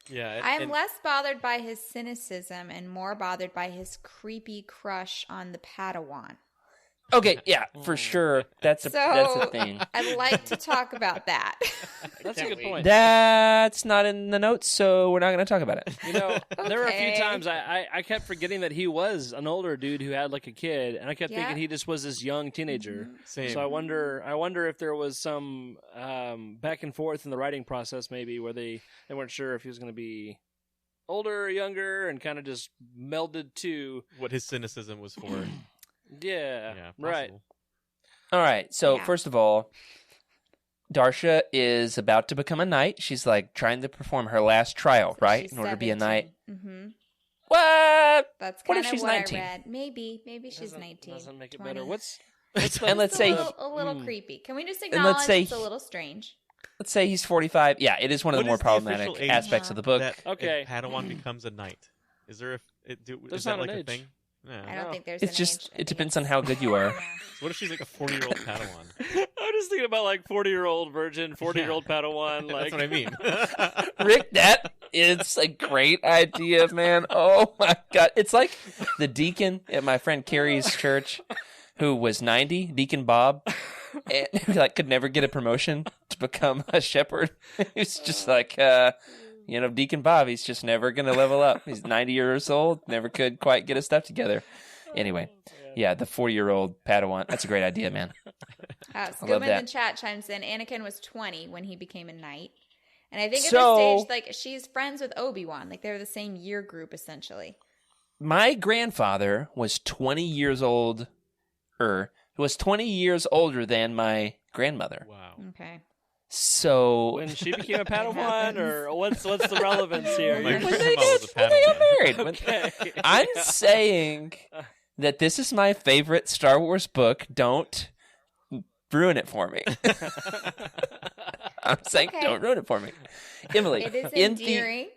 Yeah. I'm less bothered by his cynicism and more bothered by his creepy crush on the Padawan. Okay, yeah, for sure. That's a thing. I'd like to talk about that. That's a good point. That's not in the notes, so we're not going to talk about it. There were a few times I kept forgetting that he was an older dude who had a kid, and I kept thinking he just was this young teenager. Same. So I wonder if there was some back and forth in the writing process, maybe where they weren't sure if he was going to be older or younger, and kind of just melded to what his cynicism was for. Yeah, right. All right, so first of all, Darsha is about to become a knight. She's like trying to perform her last trial, right? She's In order 17. to be a knight. Mm-hmm. What? That's What kind if of she's what 19? I read. Maybe she's 19. Doesn't make it 20. better. What's And let's say a little creepy. Can we just let's acknowledge say- it's a little strange? let's say he's 45. Yeah, it is one of the What more is the problematic official age aspects of the book. that Okay. a Padawan becomes a knight? Is there is There's that not like an a age. thing? No. I don't think there's It's an just age. I it think depends it's- on how good you are. Yeah. So what if she's like a 40-year-old Padawan? I'm just thinking about like 40-year-old virgin, 40-year-old Padawan. Like That's what I mean. Rick, that is a great idea, man. Oh my god. It's like the deacon at my friend Carrie's church who was 90, Deacon Bob, and who like could never get a promotion to become a shepherd. He's just like Deacon Bob, he's just never gonna level up. He's 90 years old, never could quite get his stuff together. Anyway, yeah, the 40-year-old Padawan. That's a great idea, man. Scuba in that. the chat chimes in. Anakin was 20 when he became a knight. And I think at So- this stage, like, she's friends with Obi-Wan. Like, they're the same year group, essentially. My grandfather was 20 years old, was 20 years older than my grandmother. Wow. Okay. So when she became a Padawan, or what's the relevance here? My You're- grandma was a when they got Padawan. married. Okay. I'm saying that this is my favorite Star Wars book. Don't ruin it for me. I'm saying Okay. don't ruin it for me. Emily, It is in endearing.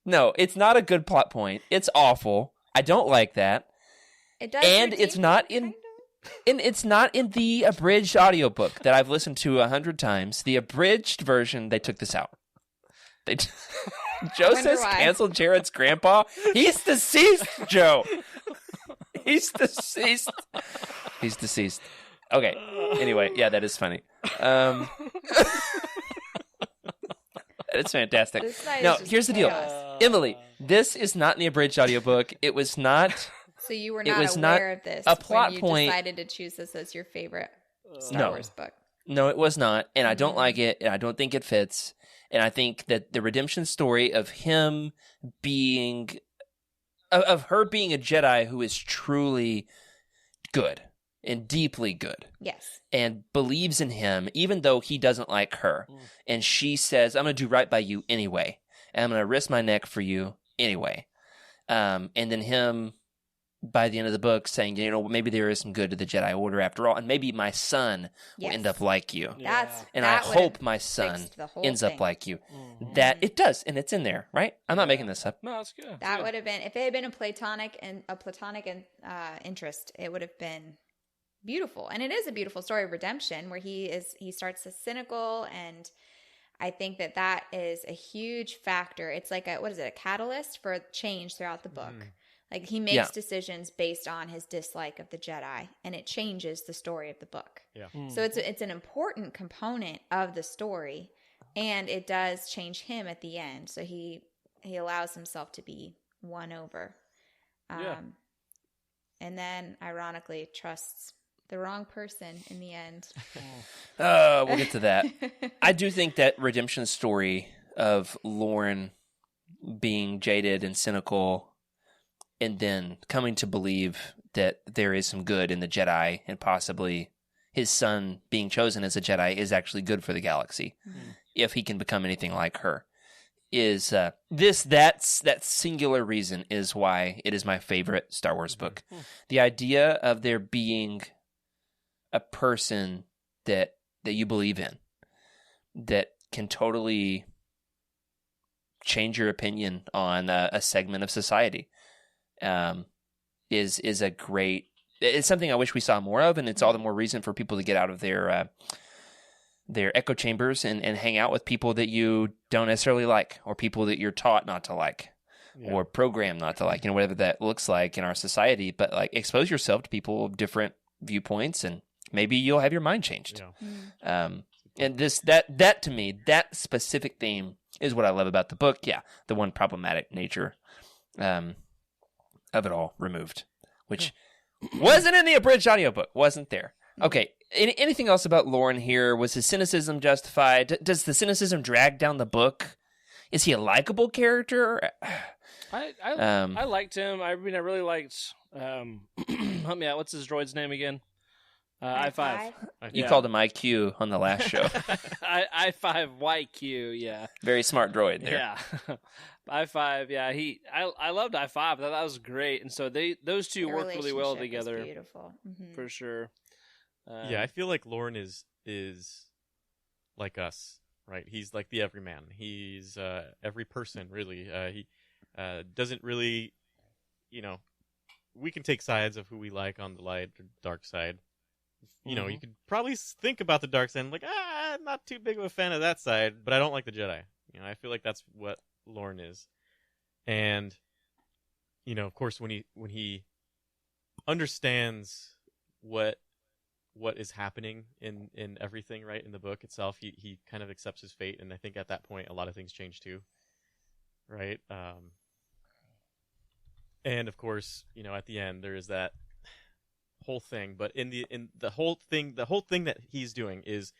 no, it's not a good plot point. It's awful. I don't like that. It does And redeem it's not it, in- kind of. And it's not in the abridged audiobook that I've listened to 100 times. The abridged version, they took this out. Joe Wonder says why. cancel Jared's grandpa. He's deceased, Joe. He's deceased. He's deceased. Okay. Anyway, yeah, that is funny. That is fantastic. This night Now, is just here's the deal. chaos. Emily, this is not in the abridged audiobook. It was not... So you were It not was not aware of this a plot when you point- decided to choose this as your favorite Star No. Wars book. No, it was not, and I don't like it, and I don't think it fits. And I think that the redemption story of him being, of her being a Jedi who is truly good and deeply good, Yes. and believes in him, even though he doesn't like her, and she says, "I'm going to do right by you anyway, and I'm going to risk my neck for you anyway," and then him, by the end of the book, saying, maybe there is some good to the Jedi Order after all, and maybe my son will Yes. end up like you. That's And I that would've hope my son fixed the whole ends up thing. like you. Mm. That it does, and it's in there, right? I'm not making this up. No, it's good. That would have been, if it had been a platonic interest, it would have been beautiful. And it is a beautiful story of redemption where he starts as cynical, and I think that is a huge factor. It's like a catalyst for change throughout the book. Like he makes decisions based on his dislike of the Jedi, and it changes the story of the book. Yeah. So it's an important component of the story, and it does change him at the end. So he allows himself to be won over. Yeah. And then ironically trusts the wrong person in the end. We'll get to that. I do think that redemption story of Lauren being jaded and cynical, and then coming to believe that there is some good in the Jedi, and possibly his son being chosen as a Jedi is actually good for the galaxy, if he can become anything like her, is that singular reason is why it is my favorite Star Wars book. The idea of there being a person that you believe in that can totally change your opinion on a segment of society is a great. It's something I wish we saw more of, and it's all the more reason for people to get out of their echo chambers and hang out with people that you don't necessarily like, or people that you're taught not to like, or programmed not to like, whatever that looks like in our society. But like, expose yourself to people of different viewpoints, and maybe you'll have your mind changed. Yeah. And that to me, that specific theme is what I love about the book. Yeah, the one problematic nature of it all removed, which wasn't in the abridged audiobook, wasn't there. Okay, anything else about Lauren here? Was his cynicism justified? Does the cynicism drag down the book? Is he a likable character? I liked him. I mean, I really liked. Help me out. What's his droid's name again? I5. You called him IQ on the last show. I5 YQ, yeah. Very smart droid there. Yeah. I5, yeah. I loved I5. I thought that was great. And so those two Their worked really well relationship was together. beautiful. Mm-hmm. For sure. Yeah, I feel like Lorne is like us, right? He's like the everyman. He's every person, really. He doesn't really, we can take sides of who we like on the light or dark side. You know, you could probably think about the dark side and like, I'm not too big of a fan of that side, but I don't like the Jedi. I feel like that's what Lorne is. And, of course, when he understands what is happening in everything, right, in the book itself, he kind of accepts his fate, and I think at that point a lot of things change too, right? And of course, at the end there is that whole thing, but in the whole thing that he's doing is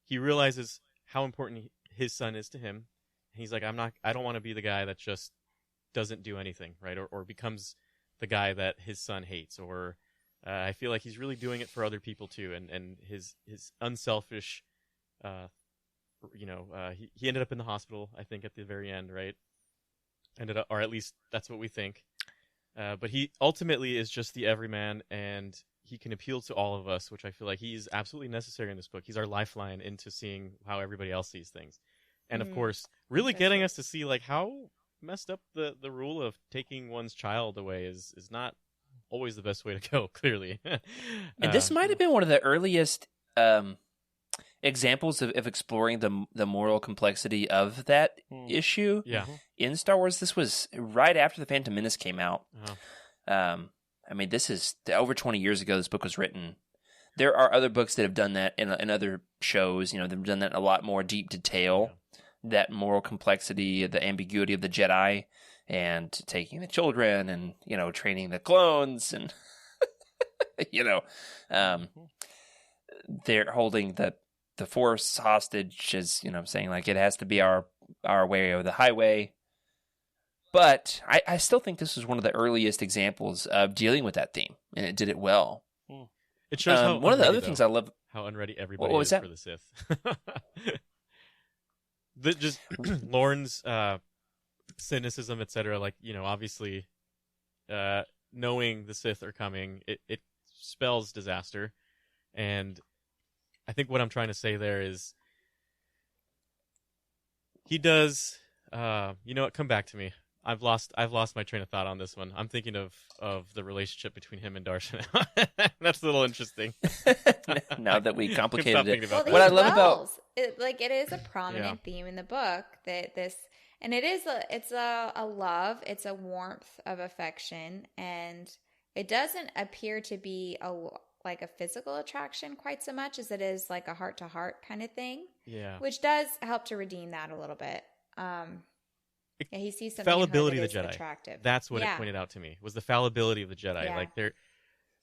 he realizes how important his son is to him, and he's like, I don't want to be the guy that just doesn't do anything, right, or becomes the guy that his son hates, or I feel like he's really doing it for other people too, and his unselfish, he ended up in the hospital, I think, at the very end, right? Or at least that's what we think. But he ultimately is just the everyman, and he can appeal to all of us, which I feel like he's absolutely necessary in this book. He's our lifeline into seeing how everybody else sees things, and of course, really getting us to see like how messed up the rule of taking one's child away is not always the best way to go, clearly. And this might have been one of the earliest examples of exploring the moral complexity of that issue in Star Wars. This was right after The Phantom Menace came out. This is over 20 years ago this book was written. There are other books that have done that in other shows. They've done that in a lot more deep detail, that moral complexity, the ambiguity of the Jedi, and taking the children and, training the clones and, they're holding the Force hostage is, saying like it has to be our way or the highway. But I still think this was one of the earliest examples of dealing with that theme, and it did it well. It shows how one of the other things I love, how unready everybody is for the Sith. Just Lorne's cynicism, etc. Like, obviously, knowing the Sith are coming, it spells disaster. And I think what I'm trying to say there is, he does. You know what? Come back to me. I've lost my train of thought on this one. I'm thinking of the relationship between him and Darth Maul. That's a little interesting. Now that we complicated it, what I love about it is a prominent theme in the book that this, and it's a love, it's a warmth of affection, and it doesn't appear to be like a physical attraction quite so much as it is like a heart to heart kind of thing. Yeah, which does help to redeem that a little bit. He sees something fallibility in of the Jedi. Attractive. That's what it pointed out to me, was the fallibility of the Jedi. Yeah. Like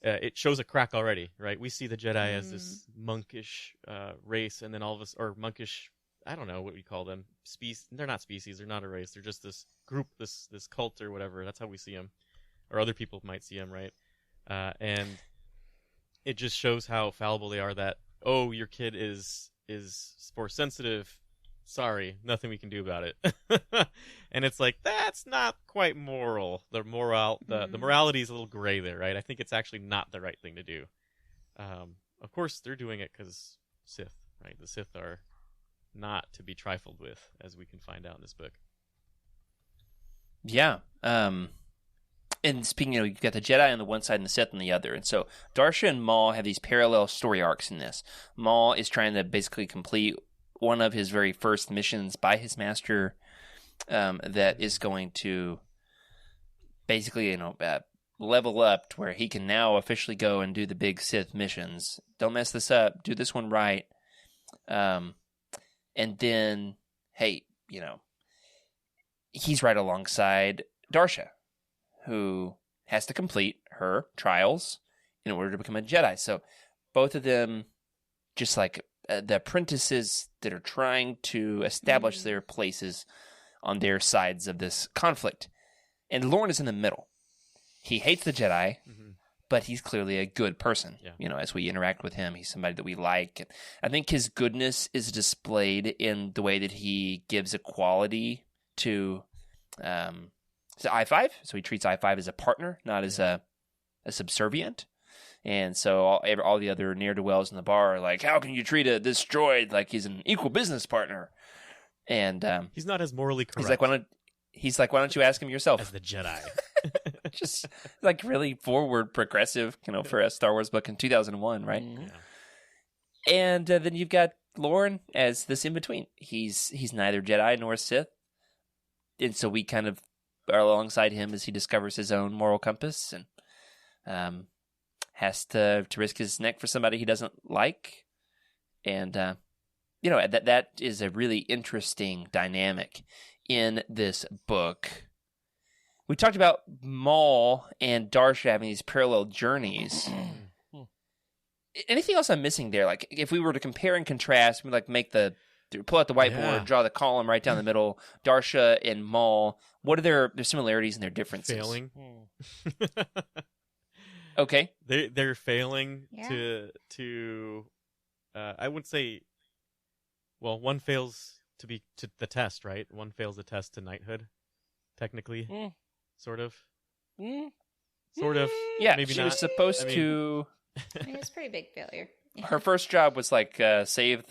it shows a crack already, right? We see the Jedi as this monkish race, and then all of us, or monkish, I don't know what we call them. They're not species. They're not a race. They're just this group, this cult or whatever. That's how we see them, or other people might see them, right? And it just shows how fallible they are. That your kid is force sensitive. Sorry, nothing we can do about it. And it's like, that's not quite moral. The morality is a little gray there, right? I think it's actually not the right thing to do. Of course, they're doing it because Sith, right? The Sith are not to be trifled with, as we can find out in this book. Yeah. And speaking of, you've got the Jedi on the one side and the Sith on the other. And so Darsha and Maul have these parallel story arcs in this. Maul is trying to basically complete one of his very first missions by his master, that is going to basically, level up to where he can now officially go and do the big Sith missions. Don't mess this up. Do this one right. And then, hey, he's right alongside Darsha, who has to complete her trials in order to become a Jedi. So both of them, just like the apprentices that are trying to establish their places on their sides of this conflict. And Lorne is in the middle. He hates the Jedi, but he's clearly a good person. Yeah. As we interact with him, he's somebody that we like. I think his goodness is displayed in the way that he gives equality to I-5. So he treats I-5 as a partner, not as a subservient. And so all the other ne'er-do-wells in the bar are like, how can you treat this droid like he's an equal business partner? And he's not as morally correct. He's like, why don't you ask him yourself? As the Jedi. Just like really forward progressive, for a Star Wars book in 2001, right? Yeah. And then you've got Lauren as this in-between. He's neither Jedi nor Sith. And so we kind of are alongside him as he discovers his own moral compass and has to risk his neck for somebody he doesn't like. And, that is a really interesting dynamic in this book. We talked about Maul and Darsha having these parallel journeys. Anything else I'm missing there? Like, if we were to compare and contrast, we pull out the whiteboard, draw the column right down the middle. Darsha and Maul, what are their similarities and their differences? Failing. Okay. They're failing to I wouldn't say. Well, one fails to the test, right? One fails the test to knighthood, technically, sort of. Sort of. Yeah, maybe she not. was supposed to. It was a pretty big failure. Her first job was save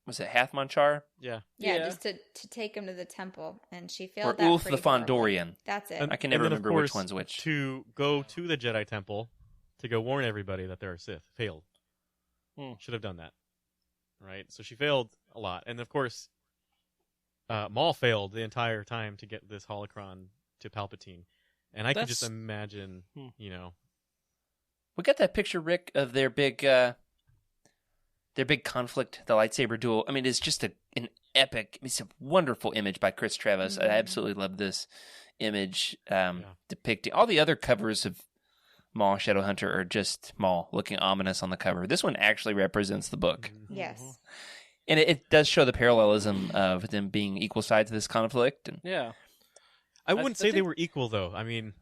was it Hath Manchar? Yeah, just to take him to the temple, and she failed. Or that Ulf pretty the Fondorian. That's it. I can never remember which one's which. To go to the Jedi Temple to go warn everybody that there are Sith failed. Should have done that, right? So she failed a lot, and of course, Maul failed the entire time to get this holocron to Palpatine, and I can just imagine, We got that picture, Rick, of their big conflict, the lightsaber duel. I mean, it's just an epic. It's a wonderful image by Chris Travis. I absolutely love this image depicting. All the other covers of Maul Shadowhunter are just Maul looking ominous on the cover. This one actually represents the book. Yes. And it does show the parallelism of them being equal sides of this conflict. And I wouldn't say they were equal, though. I mean,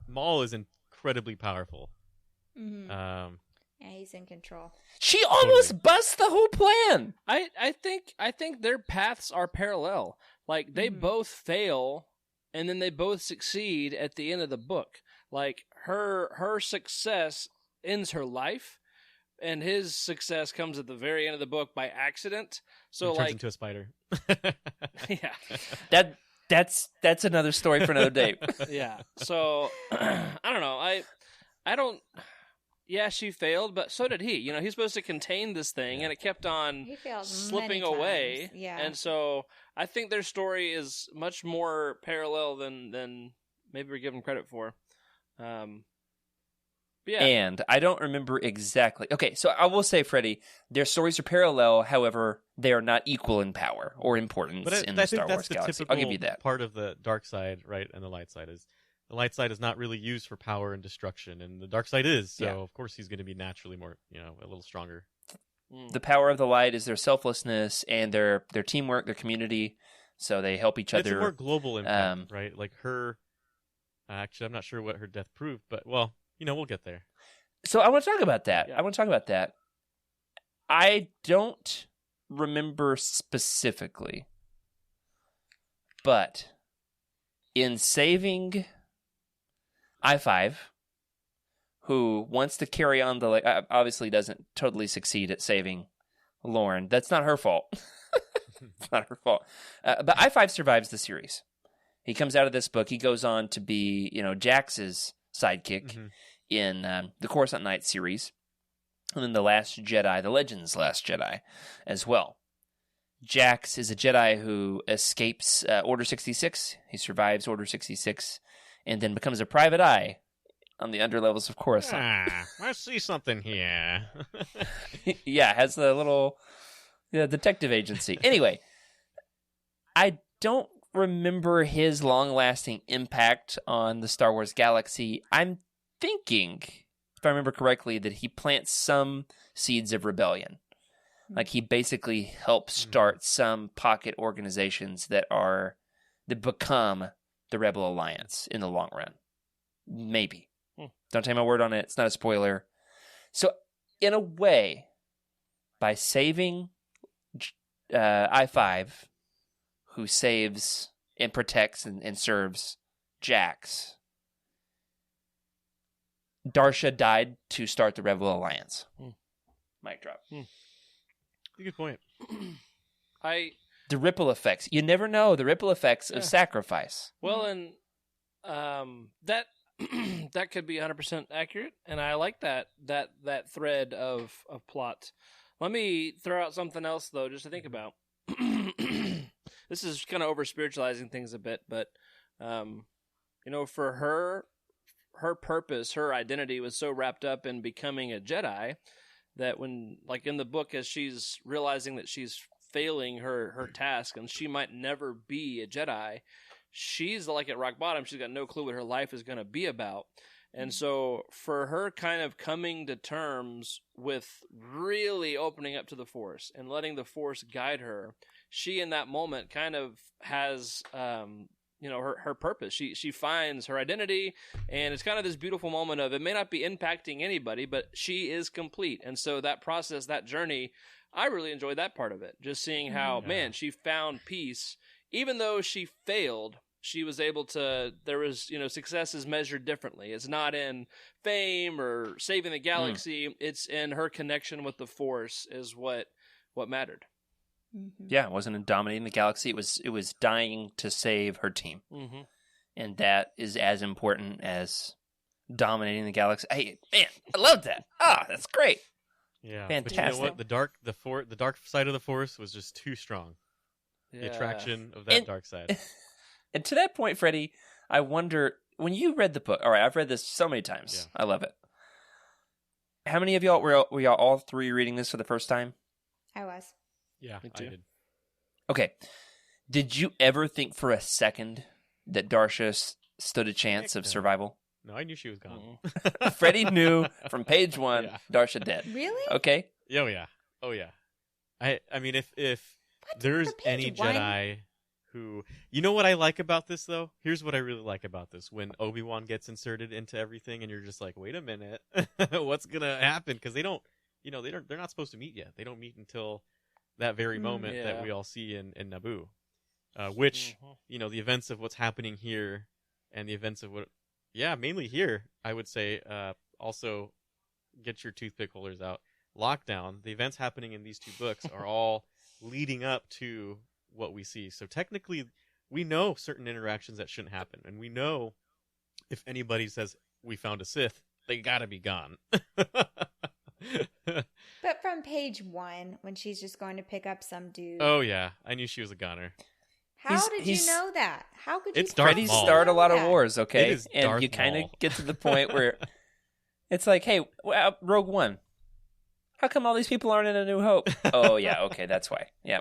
Maul is incredibly powerful. Yeah, he's in control. She almost busts the whole plan. I think their paths are parallel. Like, they both fail, and then they both succeed at the end of the book. Like, her success ends her life, and his success comes at the very end of the book by accident. So, he turns into a spider. Yeah. That's another story for another day. Yeah. So, I don't know. I don't... Yeah, she failed, but so did he. He's supposed to contain this thing, and it kept on slipping away. Yeah. And so I think their story is much more parallel than maybe we're giving credit for. Yeah. And I don't remember exactly. Okay, so I will say, Freddie, their stories are parallel. However, they are not equal in power or importance in the Star Wars galaxy. I'll give you that. Part of the dark side, right, and the light side is. The light side is not really used for power and destruction, and the dark side is. So, of course, he's going to be naturally more, a little stronger. The power of the light is their selflessness and their teamwork, their community. So they help each other. It's a more global impact, right? Like her. Actually, I'm not sure what her death proved, but we'll get there. So I want to talk about that. Yeah. I don't remember specifically, but in saving I-5, who wants to carry on obviously doesn't totally succeed at saving Lauren. That's not her fault. It's not her fault. But I-5 survives the series. He comes out of this book. He goes on to be, Jax's sidekick in the Coruscant Nights series. And then The Last Jedi, The Legends Last Jedi as well. Jax is a Jedi who escapes Order 66. He survives Order 66 and then becomes a private eye on the underlevels of Coruscant. I see something here. Yeah, has a little detective agency. Anyway, I don't remember his long-lasting impact on the Star Wars galaxy. I'm thinking, if I remember correctly, that he plants some seeds of rebellion. Like, he basically helps start some pocket organizations that become the Rebel Alliance in the long run. Maybe. Don't take my word on it. It's not a spoiler. So, in a way, by saving I-5, who saves and protects and serves Jax, Darsha died to start the Rebel Alliance. Mic drop. Good point. The ripple effects. You never know the ripple effects of sacrifice. Well, and that that could be 100% accurate, and I like that thread of plot. Let me throw out something else though, just to think about. This is kind of over spiritualizing things a bit, but for her purpose, her identity was so wrapped up in becoming a Jedi that when, like in the book, as she's realizing that she's failing her task and she might never be a Jedi, she's like at rock bottom. She's got no clue what her life is going to be about. And so for her kind of coming to terms with really opening up to the Force and letting the Force guide her, she in that moment kind of has her purpose. She finds her identity, and it's kind of this beautiful moment of, it may not be impacting anybody, but she is complete. And so that process, that journey, I really enjoyed that part of it. Just seeing how, man, she found peace. Even though she failed, she was able to, there was, success is measured differently. It's not in fame or saving the galaxy. It's in her connection with the Force is what mattered. Yeah, it wasn't in dominating the galaxy. It was dying to save her team. And that is as important as dominating the galaxy. Hey, man, I love that. That's great. Yeah, fantastic. But you know what? The dark side of the Force was just too strong. Yeah. The attraction of that dark side. And to that point, Freddie, I wonder, when you read the book, all right, I've read this so many times. Yeah. I love it. How many of y'all were y'all all three reading this for the first time? I was. Yeah, I did. Okay. Did you ever think for a second that Darsha stood a chance of survival? No, I knew she was gone. Freddie knew from page 1, Darsha dead. Really? Okay. Oh yeah. I mean, if there's any Jedi who, you know what I like about this though? Here's what I really like about this: when Obi-Wan gets inserted into everything, and you're just like, wait a minute, what's gonna happen? Because they're not supposed to meet yet. They don't meet until that very moment that we all see in Naboo, which the events of what's happening here and the events of mainly here, I would say, also get your toothpick holders out. Lockdown, the events happening in these two books are all leading up to what we see. So technically, we know certain interactions that shouldn't happen, and we know if anybody says we found a Sith, they gotta be gone. But from page 1, when she's just going to pick up some dude. Oh yeah, I knew she was a goner. How did you know that? How could you? It's Darth Maul. Start a lot of wars, okay? It is and Darth you kind of Maul. get to the point where it's like, hey, Rogue One. How come all these people aren't in A New Hope? Oh yeah, okay, that's why. Yeah,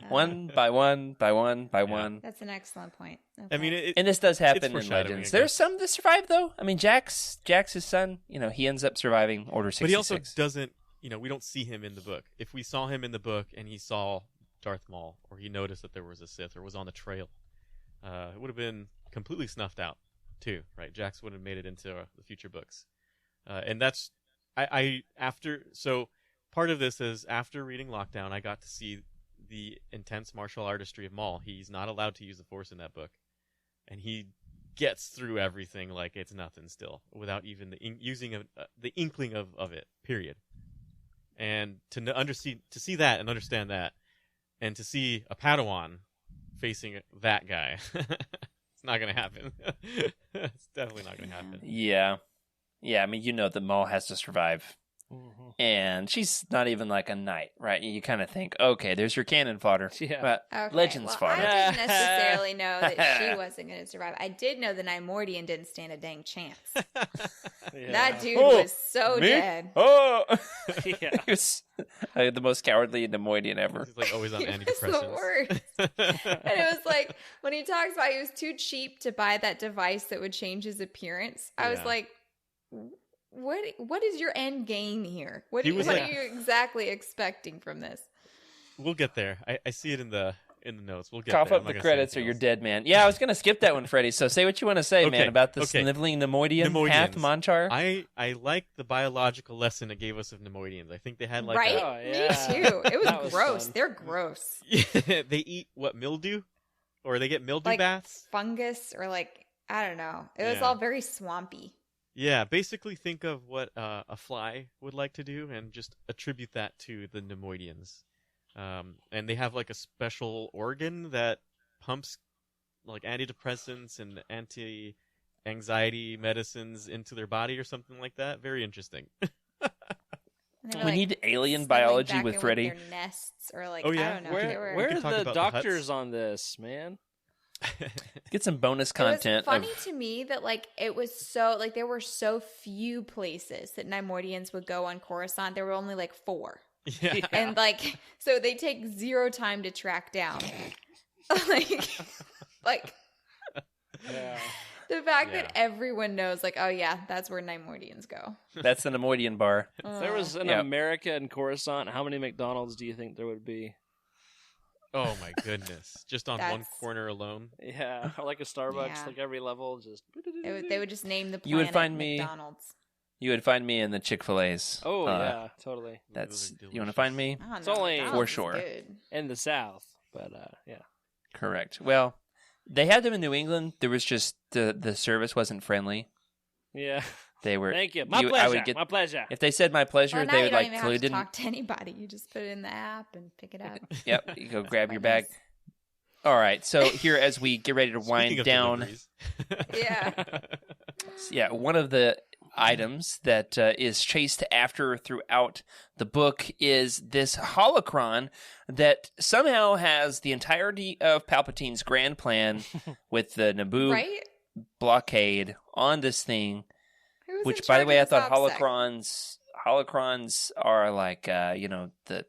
one by one by one by one. That's an excellent point. Okay. I mean, and this does happen in foreshadowing, Legends. I There's guess. some that survive though. I mean, Jax's son, he ends up surviving Order 66. But he also doesn't. We don't see him in the book. If we saw him in the book and he saw Darth Maul, or he noticed that there was a Sith, or was on the trail, it would have been completely snuffed out, too, right? Jax would have made it into the future books. And that's... So part of this is, after reading Lockdown, I got to see the intense martial artistry of Maul. He's not allowed to use the Force in that book. And he gets through everything like it's nothing still, without even using the inkling of it, period. And to see that and understand that, and to see a Padawan facing that guy, it's not going to happen. It's definitely not going to happen. Yeah. I mean, that Maul has to survive. And she's not even like a knight, right? You kind of think, okay, there's your cannon fodder. Yeah. But Okay, Legends fodder. I didn't necessarily know that she wasn't going to survive. I did know the Nymordian didn't stand a dang chance. That dude was so dead. Oh! Yeah. He was the most cowardly Nemoidian ever. He's like always on He was antidepressants. the worst. And it was like, when he talks about he was too cheap to buy that device that would change his appearance, I was like, what is your end game here? What are you exactly expecting from this? We'll get there. I see it in the in the notes. We'll get Cough there. up the credits or you're dead, man. Yeah, I was going to skip that one, Freddie. So say what you want to say, man, about the sniveling Nemoidian path Manchar. I like the biological lesson it gave us of Nemoidians. I think they had like right? Me too. It was gross. Fun. They're gross. They eat mildew, or they get mildew like baths, fungus, or like I don't know. It was all very swampy. Yeah, basically think of what a fly would like to do, and just attribute that to the Nemoidians. And they have like a special organ that pumps like antidepressants and anti-anxiety medicines into their body or something like that. Very interesting. We need alien biology with Freddy. Their nests or like, I don't know. Where are the doctors on this, man? Get some bonus content. It was funny to me that like it was so like there were so few places that Neimoidians would go on Coruscant. There were only like 4. Yeah. And like so they take 0 time to track down. like Yeah. the fact that everyone knows like, oh yeah, that's where Neimoidians go. That's the Neimoidian bar. If there was an America in Coruscant, how many McDonald's do you think there would be? Oh my goodness! Just on one corner alone. Yeah, or like a Starbucks, like every level, just. They would just name the planet you would find McDonald's. You would find me in the Chick-fil-A's. Oh yeah, totally. That's you want to find me? Oh, it's only for sure in the South, but yeah. Correct. Well, they had them in New England. There was just the service wasn't friendly. Yeah. They were. Thank you. My pleasure. My pleasure. If they said my pleasure, they would like. You don't even have to didn't talk to anybody. You just put it in the app and pick it up. Yep. You go grab your bag. All right. So here, as we get ready to wind down, yeah, one of the items that is chased after throughout the book is this holocron that somehow has the entirety of Palpatine's grand plan with the Naboo blockade on this thing. Which, by the way, I thought holocrons are like the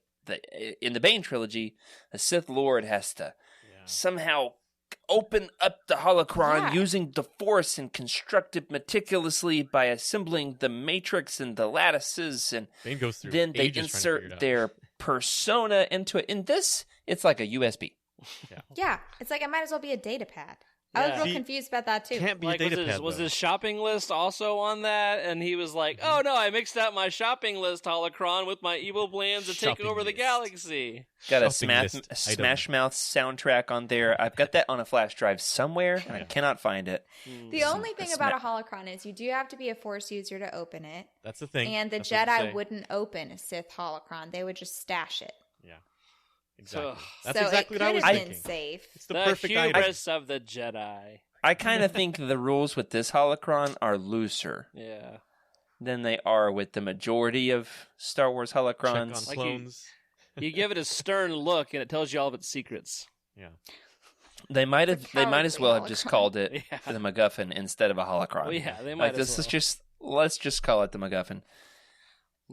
in the Bane trilogy, the Sith Lord has to somehow open up the holocron using the Force and construct it meticulously by assembling the matrix and the lattices, and then they insert their persona into it. In this, it's like a USB. Yeah, it's like it might as well be a data pad. I was real confused about that too. Can't be a data pad, was his shopping list also on that? And he was like, "Oh no, I mixed up my shopping list holocron with my evil plans to take over the galaxy." Got a Smash Mouth soundtrack on there. I've got that on a flash drive somewhere, and I cannot find it. The only thing about a holocron is you do have to be a Force user to open it. That's the thing. And the Jedi wouldn't open a Sith holocron; they would just stash it. Yeah. Exactly. That's exactly what I was thinking. Safe. It's the perfect hubris of the Jedi. I kind of think the rules with this holocron are looser than they are with the majority of Star Wars holocrons. Check on clones. You give it a stern look, and it tells you all of its secrets. Yeah. They might as well have just called it the MacGuffin instead of a holocron. Well, yeah, they might as well. Let's just call it the MacGuffin.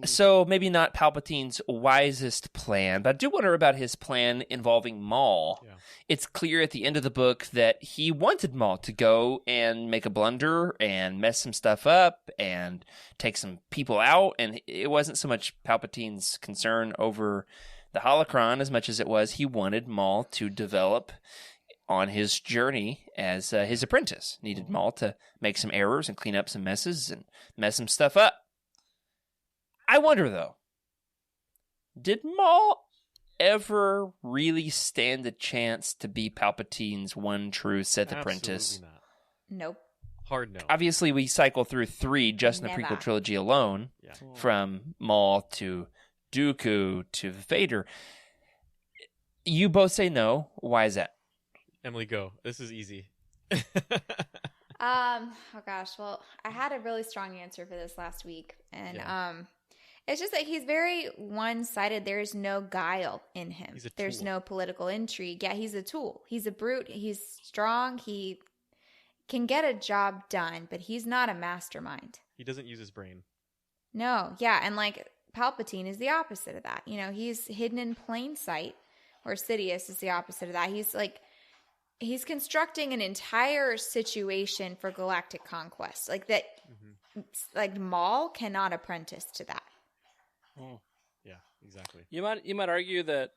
So maybe not Palpatine's wisest plan, but I do wonder about his plan involving Maul. Yeah. It's clear at the end of the book that he wanted Maul to go and make a blunder and mess some stuff up and take some people out, and it wasn't so much Palpatine's concern over the holocron as much as it was he wanted Maul to develop on his journey as his apprentice. Needed Maul to make some errors and clean up some messes and mess some stuff up. I wonder, though, did Maul ever really stand a chance to be Palpatine's one true Sith apprentice? Not. Nope. Hard no. Obviously, we cycle through 3 just in the prequel trilogy alone, from Maul to Dooku to Vader. You both say no. Why is that? Emily, go. This is easy. Oh gosh. Well, I had a really strong answer for this last week, and it's just that he's very one-sided. There's no guile in him. There's no political intrigue. Yeah, he's a tool. He's a brute. He's strong. He can get a job done, but he's not a mastermind. He doesn't use his brain. No, yeah, and like Palpatine is the opposite of that. You know, he's hidden in plain sight, or Sidious is the opposite of that. He's constructing an entire situation for galactic conquest. Like that, like Maul cannot apprentice to that. Yeah, exactly. You might argue that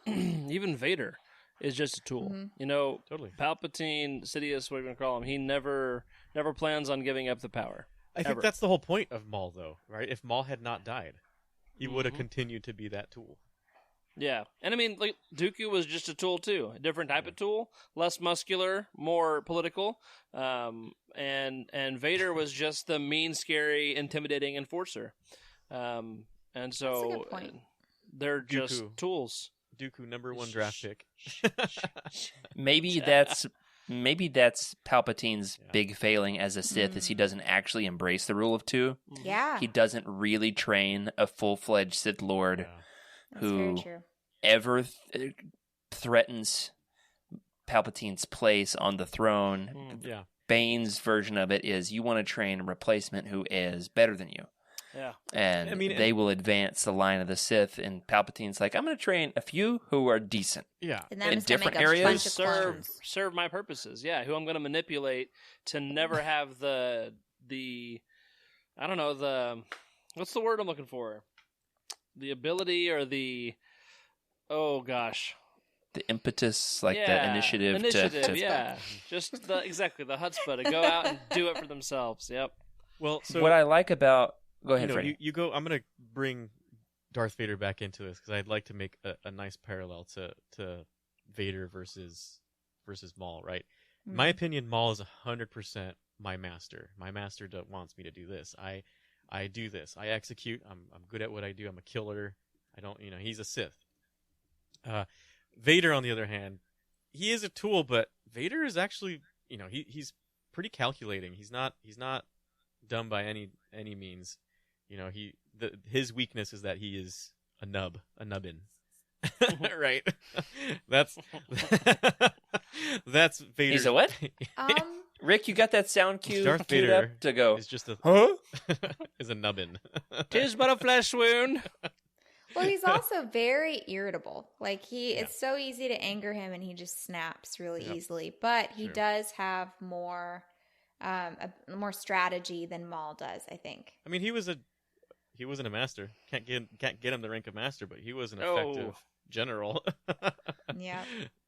even Vader is just a tool. Mm-hmm. Totally. Palpatine, Sidious, whatever you want to call him, he never plans on giving up the power. I think that's the whole point of Maul, though, right? If Maul had not died, he would have continued to be that tool. Yeah, and I mean, like Dooku was just a tool too, a different type of tool, less muscular, more political. And Vader was just the mean, scary, intimidating enforcer. And so That's a good point. They're just tools. Dooku, number 1 draft pick. Maybe that's Palpatine's big failing as a Sith is he doesn't actually embrace the rule of 2. Yeah. He doesn't really train a full-flamed Sith Lord who ever threatens Palpatine's place on the throne. Yeah. Bane's version of it is you want to train a replacement who is better than you. Yeah. And they will advance the line of the Sith, and Palpatine's like, I'm going to train a few who are decent. Yeah. In different areas. Serve my purposes. Yeah, who I'm going to manipulate to never have the I don't know, what's the word I'm looking for? The ability or the, oh gosh. The impetus, like the initiative to yeah. Just the chutzpah to go out and do it for themselves. Yep. Well, so what I like about... Go ahead, Freddie. You go. I'm going to bring Darth Vader back into this because I'd like to make a nice parallel to Vader versus Maul, right? In my opinion, Maul is 100% my master. My master wants me to do this. I do this. I execute. I'm good at what I do. I'm a killer. I don't, he's a Sith. Vader, on the other hand, he is a tool, but Vader is actually, he's pretty calculating. He's not dumb by any means. His weakness is that he is a nubbin. Right? That's Vader. He's a what? Rick, you got that sound cue Darth queued Vader up to go. Is just is a nubbin. 'Tis but a flesh wound. Well, he's also very irritable. Like it's so easy to anger him, and he just snaps really easily. But he does have more strategy than Maul does, I think. I mean, he wasn't a master. Can't get him the rank of master, but he was an effective general. Yeah.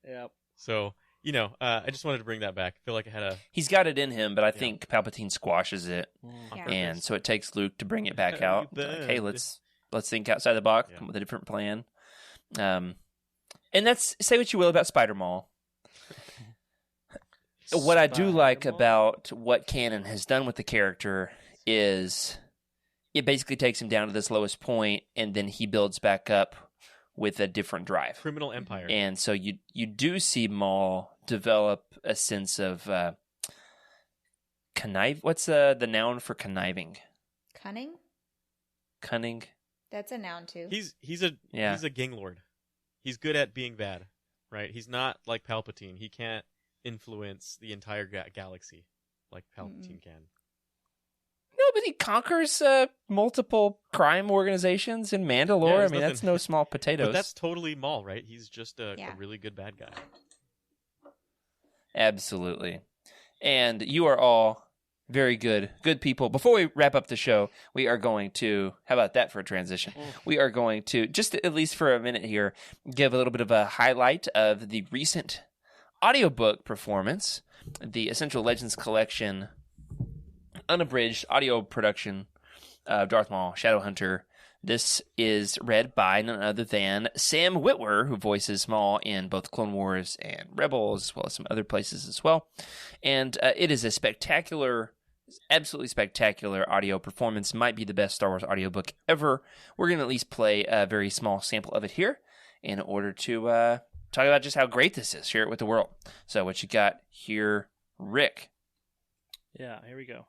Yep. So, I just wanted to bring that back. I feel like I had He's got it in him, but I think Palpatine squashes it. Yeah. And so it takes Luke to bring it back out. Like, hey, let's think outside the box, come with a different plan. And that's, say what you will about Spider-Maul. What I do like about what canon has done with the character is it basically takes him down to this lowest point, and then he builds back up with a different drive. Criminal empire. And so you do see Maul develop a sense of connive. What's the noun for conniving? Cunning? Cunning. That's a noun too. He's a gang lord. He's good at being bad, right? He's not like Palpatine. He can't influence the entire galaxy like Palpatine can. No, but he conquers multiple crime organizations in Mandalore. That's no small potatoes. But that's totally Maul, right? He's just a really good bad guy. Absolutely. And you are all very good people. Before we wrap up the show, we are going to, how about that for a transition? We are going to, just at least for a minute here, give a little bit of a highlight of the recent audiobook performance, the Essential Legends Collection unabridged audio production of Darth Maul, Shadowhunter. This is read by none other than Sam Witwer, who voices Maul in both Clone Wars and Rebels, as well as some other places as well. And it is a spectacular, absolutely spectacular audio performance. Might be the best Star Wars audiobook ever. We're going to at least play a very small sample of it here in order to talk about just how great this is, share it with the world. So what you got here, Rick? Yeah, here we go.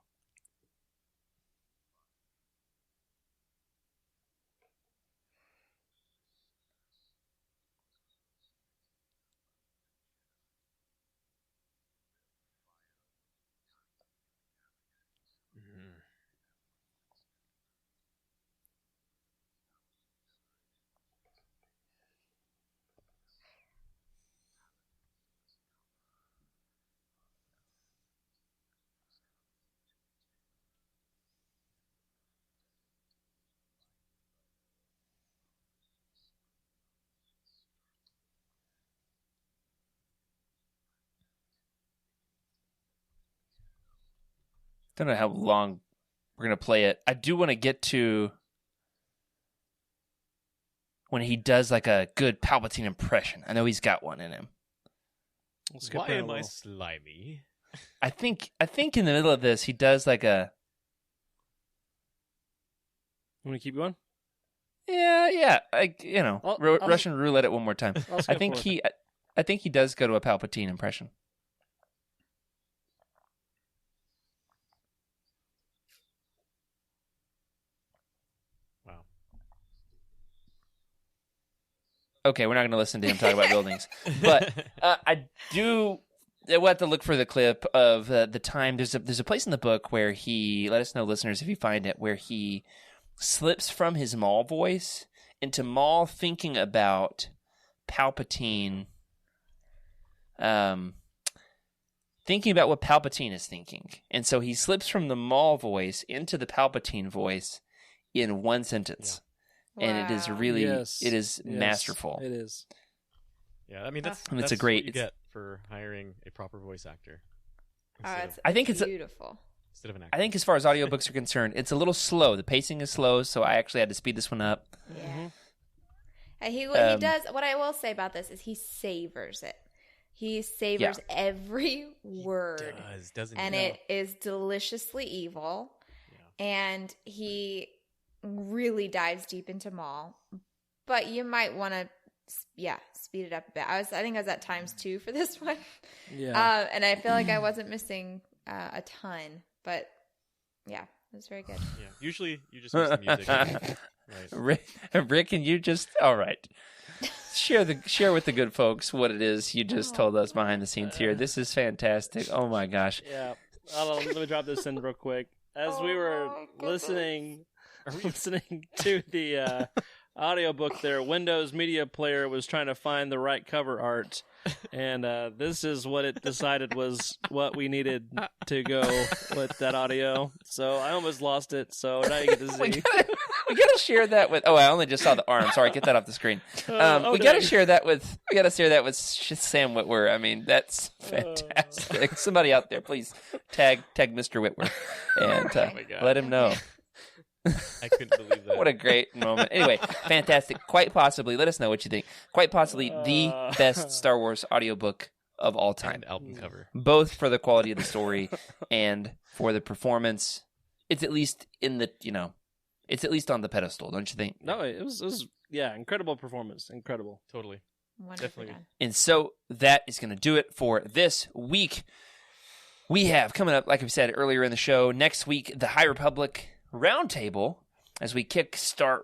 Don't know how long we're going to play it. I do want to get to when he does like a good Palpatine impression. I know he's got one in him. Why am I slimy? I think in the middle of this, he does like a... Want to keep going? Yeah. Russian roulette it one more time. I think he does go to a Palpatine impression. Wow. Okay, we're not going to listen to him talk about buildings, but we'll have to look for the clip of the time. There's a place in the book where he, let us know, listeners, if you find it, where he slips from his Maul voice into Maul thinking about Palpatine, thinking about what Palpatine is thinking. And so he slips from the Maul voice into the Palpatine voice in one sentence. Yeah. And it is really, it is masterful. It is. Yeah, I mean, that's a great, what you get for hiring a proper voice actor. I think it's beautiful. Instead of an actor. I think as far as audiobooks are concerned, it's a little slow. The pacing is slow, so I actually had to speed this one up. Yeah. And he does, what I will say about this is he savors it. He savors every word. He does, doesn't he? And know? it is deliciously evil. Yeah. And he really dives deep into Maul. But you might want to, speed it up a bit. I think I was at ×2 for this one. Yeah. And I feel like I wasn't missing a ton. But, yeah, it was very good. Yeah, usually you just miss the music. Right. Rick, and you just, all right. Share with the good folks what it is you just told us behind the scenes here. This is fantastic. Oh, my gosh. Yeah. Let me drop this in real quick. As we were listening to the audiobook there, Windows Media Player was trying to find the right cover art, and this is what it decided was what we needed to go with that audio. So I almost lost it, so now you get to see. We gotta share that with. Oh, I only just saw the arm. Sorry, get that off the screen. We gotta share that with. We gotta share that with Sam Witwer. I mean, that's fantastic. Somebody out there, please tag Mr. Witwer and let him know. I couldn't believe that. What a great moment. Anyway, fantastic. Quite possibly, let us know what you think. Quite possibly the best Star Wars audiobook of all time. And album cover. Both for the quality of the story and for the performance. It's at least it's at least on the pedestal, don't you think? No, it was incredible performance. Incredible. Totally. Definitely. And so that is going to do it for this week. We have coming up, like I said earlier in the show, next week, the High Republic Roundtable, as we kickstart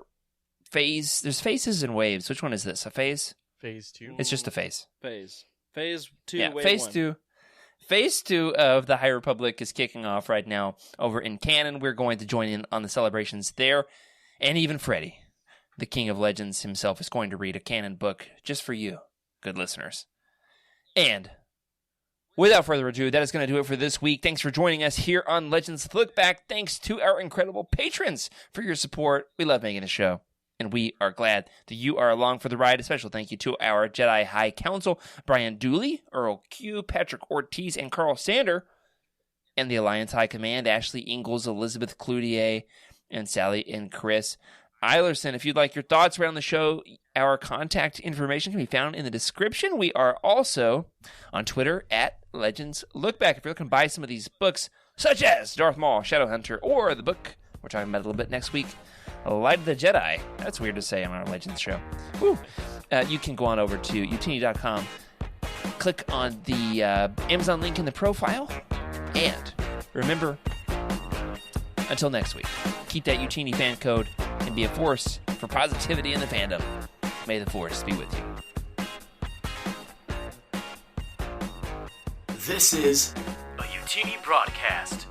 phase. There's phases and waves. Which one is this? A phase? Phase 2? It's just a phase. Phase 2, yeah, wave phase 1. 2. Phase 2 of the High Republic is kicking off right now over in Canon. We're going to join in on the celebrations there. And even Freddy, the King of Legends himself, is going to read a canon book just for you, good listeners. And without further ado, that is going to do it for this week. Thanks for joining us here on Legends Look Back. Thanks to our incredible patrons for your support. We love making the show, and we are glad that you are along for the ride. A special thank you to our Jedi High Council, Brian Dooley, Earl Q, Patrick Ortiz, and Carl Sander, and the Alliance High Command, Ashley Ingalls, Elizabeth Cloutier, and Sally and Chris Eilerson. If you'd like your thoughts around the show, our contact information can be found in the description. We are also on Twitter at Legends Lookback. If you're looking to buy some of these books, such as Darth Maul, Shadowhunter, or the book we're talking about a little bit next week, Light of the Jedi. That's weird to say on our Legends show. Woo. You can go on over to youtini.com, click on the Amazon link in the profile, and remember, until next week, keep that YOUTINI fan code and be a force for positivity in the fandom. May the Force be with you. This is a YOUTINI broadcast.